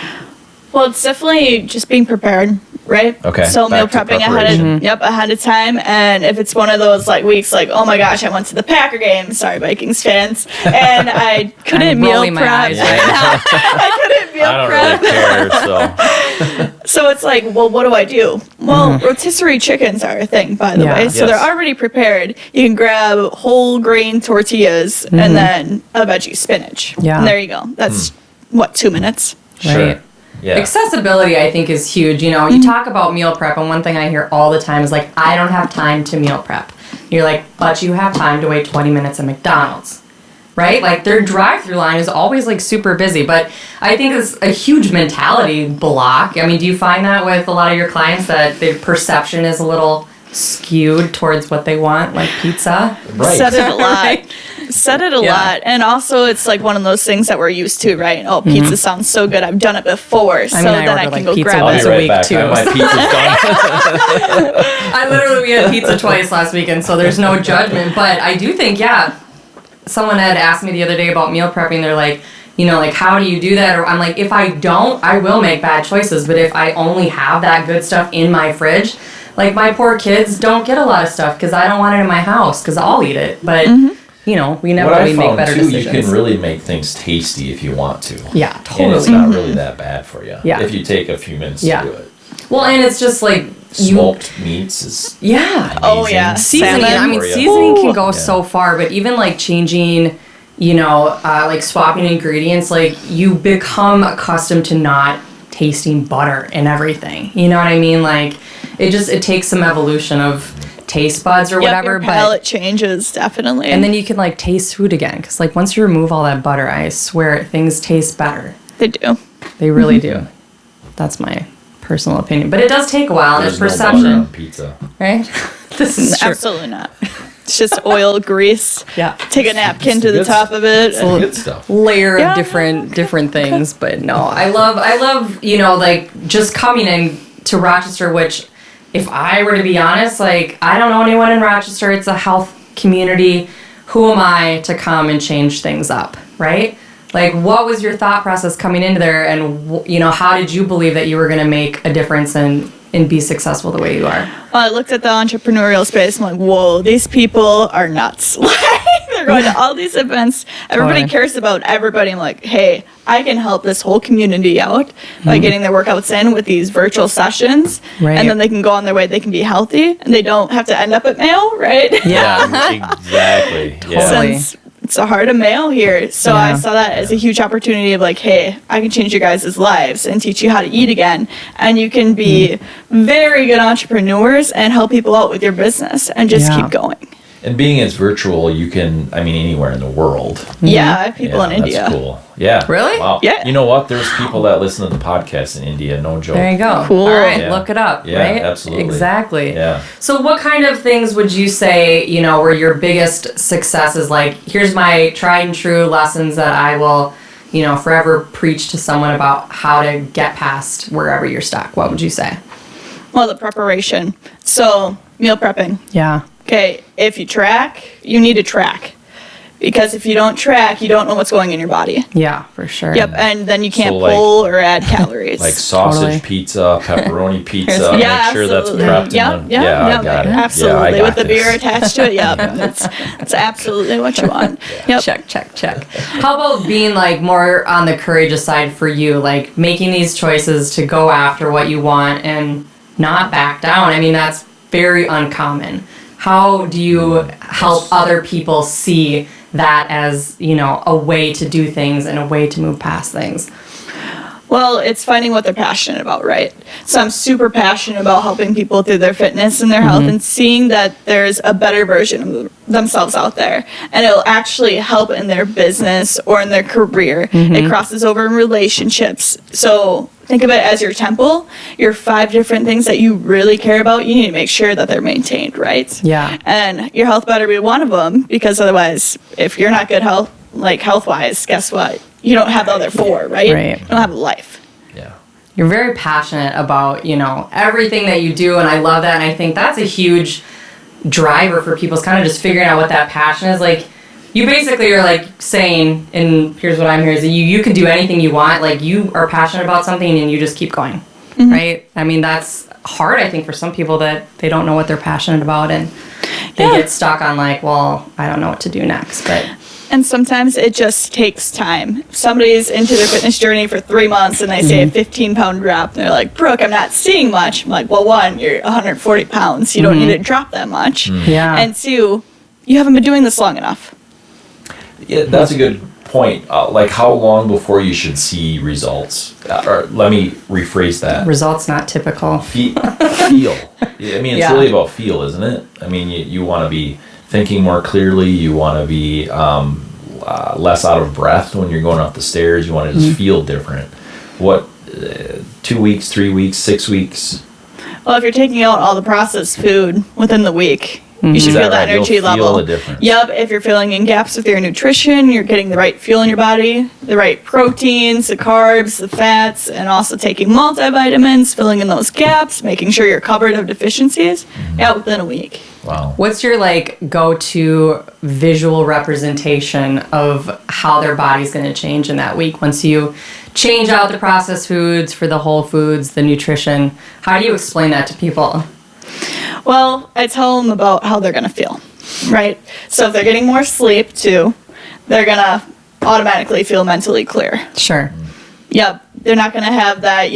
Well, it's definitely just being prepared, right?
Okay,
So meal
back to
prepping ahead of time. And if it's one of those like weeks, like, oh my gosh, I went to the Packer game. Sorry, Vikings fans, and I couldn't meal
rolling my
prep.
eyes right
I couldn't meal
I don't
prep.
really care, so.
So it's like, well, what do I do? Well, rotisserie chickens are a thing, by the
Yeah.
way. So
Yes.
they're already prepared. You can grab whole grain tortillas and then a veggie spinach.
Yeah.
And there you go. That's, 2 minutes?
Sure.
Right.
Yeah.
Accessibility, I think, is huge. You know, you talk about meal prep, and one thing I hear all the time is like, I don't have time to meal prep. You're like, but you have time to wait 20 minutes at McDonald's, right? Like, their drive-through line is always like super busy, but I think it's a huge mentality block. I mean, do you find that with a lot of your clients that their perception is a little skewed towards what they want, like pizza?
Right.
Said it a lot.
Right.
Said it a
Yeah.
lot. And also, it's like one of those things that we're used to, right? Oh, pizza sounds so good. I've done it before. So
I
then I
order,
can
like,
go
pizza
grab
I'll
once
be
it.
a
right
week,
back.
too.
My pizza's done.
I literally, we had pizza twice last weekend, so there's no judgment. But I do think, someone had asked me the other day about meal prepping. They're like, like, how do you do that? Or I'm like, if I don't, I will make bad choices. But if I only have that good stuff in my fridge, like my poor kids don't get a lot of stuff because I don't want it in my house because I'll eat it. But, we never
What I
really make
found
better
too,
decisions.
you can really make things tasty if you want to.
Yeah,
And
totally.
it's not really that bad for you.
Yeah.
If you take a few minutes
Yeah.
to do it.
Well, and it's just like
Smoked meats is
Yeah.
Oh, yeah.
Seasoning,
Salmon.
I mean,
For ya.
seasoning can go
Yeah.
so far, but even like changing, like swapping ingredients, like you become accustomed to not tasting butter and everything. You know what I mean? Like it takes some evolution of taste buds or whatever,
Your
but
palate changes, definitely.
and then you can like taste food again because like once you remove all that butter, I swear things taste better.
they do.
They really do. That's my personal opinion, but it does take a while and it's
there's no butter
perception,
on pizza.
right? This is true.
Absolutely not. It's just oil, grease.
Yeah.
Take a napkin to the
good
top of it.
That's the good stuff.
Layer
Yeah.
of different things, but no, I love like just coming in to Rochester, which if I were to be honest, like I don't know anyone in Rochester. It's a health community. Who am I to come and change things up, right? Like, what was your thought process coming into there, and how did you believe that you were going to make a difference and be successful the way you are?
Well, I looked at the entrepreneurial space. I'm like, whoa, these people are nuts. They're going to all these events. Everybody cares about everybody. I'm like, hey, I can help this whole community out by getting their workouts in with these virtual sessions.
Right.
And then they can go on their way. They can be healthy, and they don't have to end up at Mayo, right?
Yeah, exactly. Yeah.
Since it's the heart of Mayo here. So I saw that as a huge opportunity of like, hey, I can change your guys' lives and teach you how to eat again. And you can be very good entrepreneurs and help people out with your business and just keep going.
And being as virtual, you can, anywhere in the world.
Yeah, I have people in India.
That's cool. Yeah.
Really?
Wow.
Yeah.
You know what? There's people that listen to the podcast in India. No joke.
There you go.
Cool.
All right, look it up.
Yeah,
right?
absolutely.
Exactly.
Yeah.
So what kind of things would you say, were your biggest successes? Like, here's my tried and true lessons that I will, forever preach to someone about how to get past wherever you're stuck. What would you say?
Well, the preparation. So, meal prepping.
Yeah.
Okay, if you track, you need to track. Because if you don't track, you don't know what's going in your body.
Yeah, for sure.
Yep, and then you can't
So,
pull or add calories.
Like sausage pizza, pepperoni pizza.
Yeah,
make sure that's
absolutely.
prepped.
Yeah,
I got it.
absolutely.
Yeah, I
with
got
the beer
this.
attached to it. Yep, that's absolutely what you want. Yep.
Check. How about being like more on the courageous side for you, like making these choices to go after what you want and not back down? That's very uncommon. How do you help other people see that as, a way to do things and a way to move past things?
Well, it's finding what they're passionate about, right? So I'm super passionate about helping people through their fitness and their health and seeing that there's a better version of themselves out there. And it'll actually help in their business or in their career. It crosses over in relationships. So think of it as your temple, your 5 different things that you really care about. You need to make sure that they're maintained, right?
Yeah.
And your health better be one of them, because otherwise, if you're not good health-wise, guess what? You don't have the other 4, right?
Right.
You don't have a life.
Yeah.
You're very passionate about, everything that you do, and I love that, and I think that's a huge driver for people, is kind of just figuring out what that passion is. Like, you basically are like saying, and here's what I'm hearing, is that you can do anything you want. Like, you are passionate about something and you just keep going, right? That's hard, I think, for some people that they don't know what they're passionate about, and they get stuck on like, well, I don't know what to do next, but...
And sometimes it just takes time. If somebody's into their fitness journey for 3 months and they say a 15-pound drop, and they're like, Brooke, I'm not seeing much. I'm like, well, 1, you're 140 pounds. You don't need to drop that much.
Yeah.
And 2, you haven't been doing this long enough.
Yeah, that's a good point. Like, how long before you should see results? Or let me rephrase that.
Results not typical.
Feel. It's really about feel, isn't it? You want to be thinking more clearly. You want to be less out of breath when you're going up the stairs. You want to just feel different. What, 2 weeks, 3 weeks, 6 weeks?
Well, if you're taking out all the processed food within the week, you should feel that energy level.
You'll feel the difference.
Yep, if you're filling in gaps with your nutrition, you're getting the right fuel in your body, the right proteins, the carbs, the fats, and also taking multivitamins, filling in those gaps, making sure you're covered of deficiencies, within a week.
Wow.
What's your go-to visual representation of how their body's going to change in that week once you change out the processed foods for the whole foods, the nutrition? How do you explain that to people?
Well, I tell them about how they're going to feel, right? So if they're getting more sleep, too, they're going to automatically feel mentally clear.
Sure.
Yep. They're not going to have that,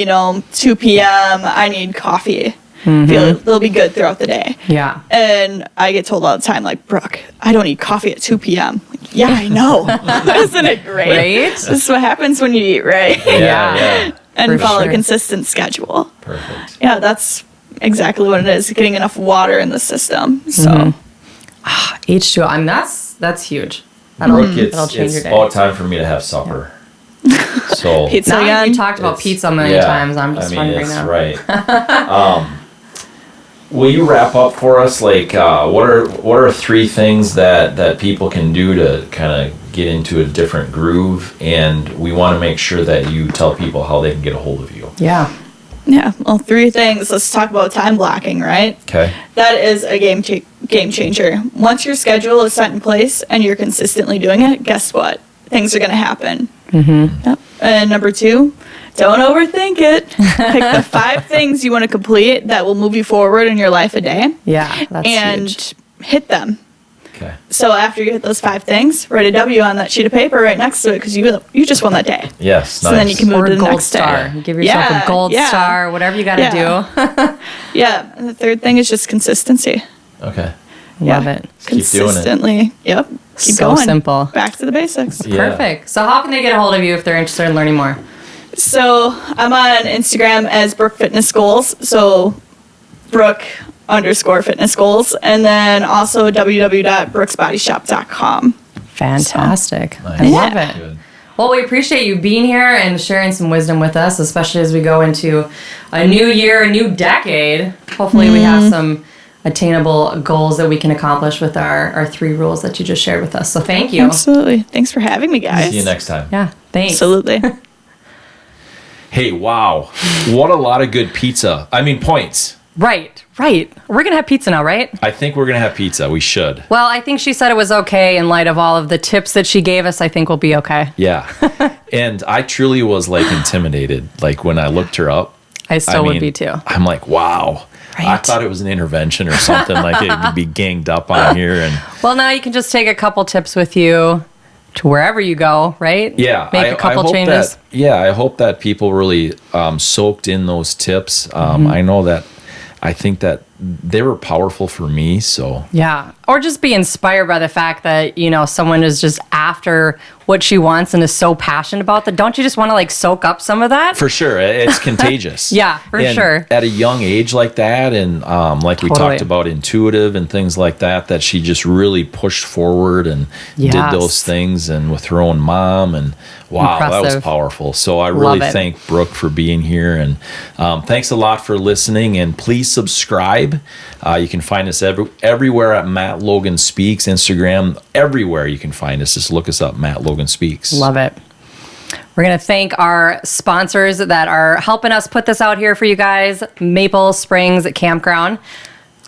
2 p.m., I need coffee. They'll be good throughout the day.
Yeah.
And I get told all the time, like, Brooke, I don't eat coffee at 2 p.m. Like, yeah, I know. Isn't it great?
Right?
This is what happens when you eat, right?
Yeah.
And
For
follow
sure.
a consistent schedule.
Perfect.
Yeah, that's exactly what it is, getting enough water in the system. So
H2O, that's huge.
Brooke,
that'll change
it's
your day.
about time for me to have supper. So
pizza
Now
again.
you talked about pizza many times. I'm just wondering
it's
now.
Right. Will you wrap up for us? Like, what are 3 things that people can do to kind of get into a different groove? And we want to make sure that you tell people how they can get a hold of you.
Yeah.
Yeah, well, 3 things. Let's talk about time blocking, right?
Okay.
That is a game changer. Once your schedule is set in place and you're consistently doing it, guess what? Things are going to happen. Yep. And number 2, don't overthink it. Pick the 5 things you want to complete that will move you forward in your life a day.
Yeah, that's
and
huge.
hit them.
Okay.
So after you hit those 5 things, write a W on that sheet of paper right next to it because you just won that day.
Yes.
So then you can move
Or
to
a
the
gold
next
star.
day.
Give yourself a gold star, whatever you got to do.
Yeah. And the 3rd thing is just consistency.
Okay.
Love it.
Keep doing it.
Consistently. Yep. Keep
So
going.
simple.
Back to the basics.
Yeah.
Perfect. So how can they get a hold of you if they're interested in learning more?
So I'm on Instagram as Brooke Fitness Goals. So Brooke_fitness goals. And then also www.brooksbodyshop.com.
Fantastic.
Nice.
I love it.
Good.
Well, we appreciate you being here and sharing some wisdom with us, especially as we go into a new year, a new decade. Hopefully we have some attainable goals that we can accomplish with our 3 rules that you just shared with us. So thank you.
Absolutely. Thanks for having me, guys.
See you next time.
Yeah, thanks.
Absolutely.
Hey, wow. What a lot of good pizza. I mean, points.
Right. We're going to have pizza now, right?
I think we're going to have pizza. We should.
Well, I think she said it was okay in light of all of the tips that she gave us. I think we'll be okay.
Yeah. And I truly was like intimidated. Like when I looked her up.
I still would be too.
I'm like, wow.
Right.
I thought it was an intervention or something. Like it could be ganged up on here. And
Well, now you can just take a couple tips with you to wherever you go, right?
yeah,
Make a couple
hope
changes.
I hope that people really soaked in those tips. I think that they were powerful for me. So
Yeah. Or just be inspired by the fact that, someone is just after what she wants and is so passionate about that. Don't you just want to like soak up some of that?
for sure, it's contagious.
Yeah, for
And
sure.
At a young age like that, and like we
Totally.
talked about intuitive and things like that she just really pushed forward and
Yes.
did those things, and with her own mom, and wow, that was
Impressive.
powerful. So I really
Love it.
thank Brooke for being here, and thanks a lot for listening. And please subscribe. You can find us everywhere at Matt Logan Speaks, Instagram, everywhere you can find us. Just look us up, Matt Logan Speaks.
Love it. We're going to thank our sponsors that are helping us put this out here for you guys. Maple Springs Campground.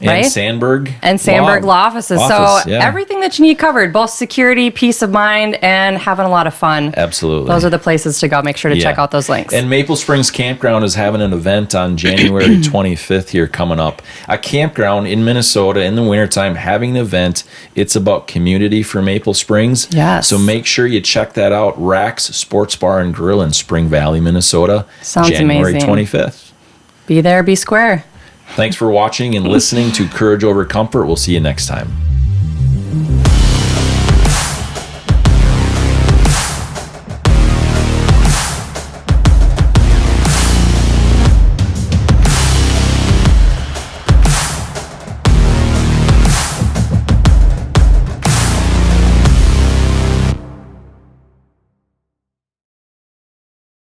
And
Right?
Sandberg.
And Sandberg Law Offices. So
yeah.
everything that you need covered, both security, peace of mind, and having a lot of fun.
Absolutely.
Those are the places to go. Make sure to check
Yeah.
out those links.
And Maple Springs Campground is having an event on January 25th here coming up. A campground in Minnesota in the wintertime having an event. It's about community for Maple Springs.
Yes.
So make sure you check that out. Rax Sports Bar and Grill in Spring Valley, Minnesota.
Sounds
January
amazing.
25th.
Be there, be square.
Thanks for watching and listening to Courage Over Comfort. We'll see you next time.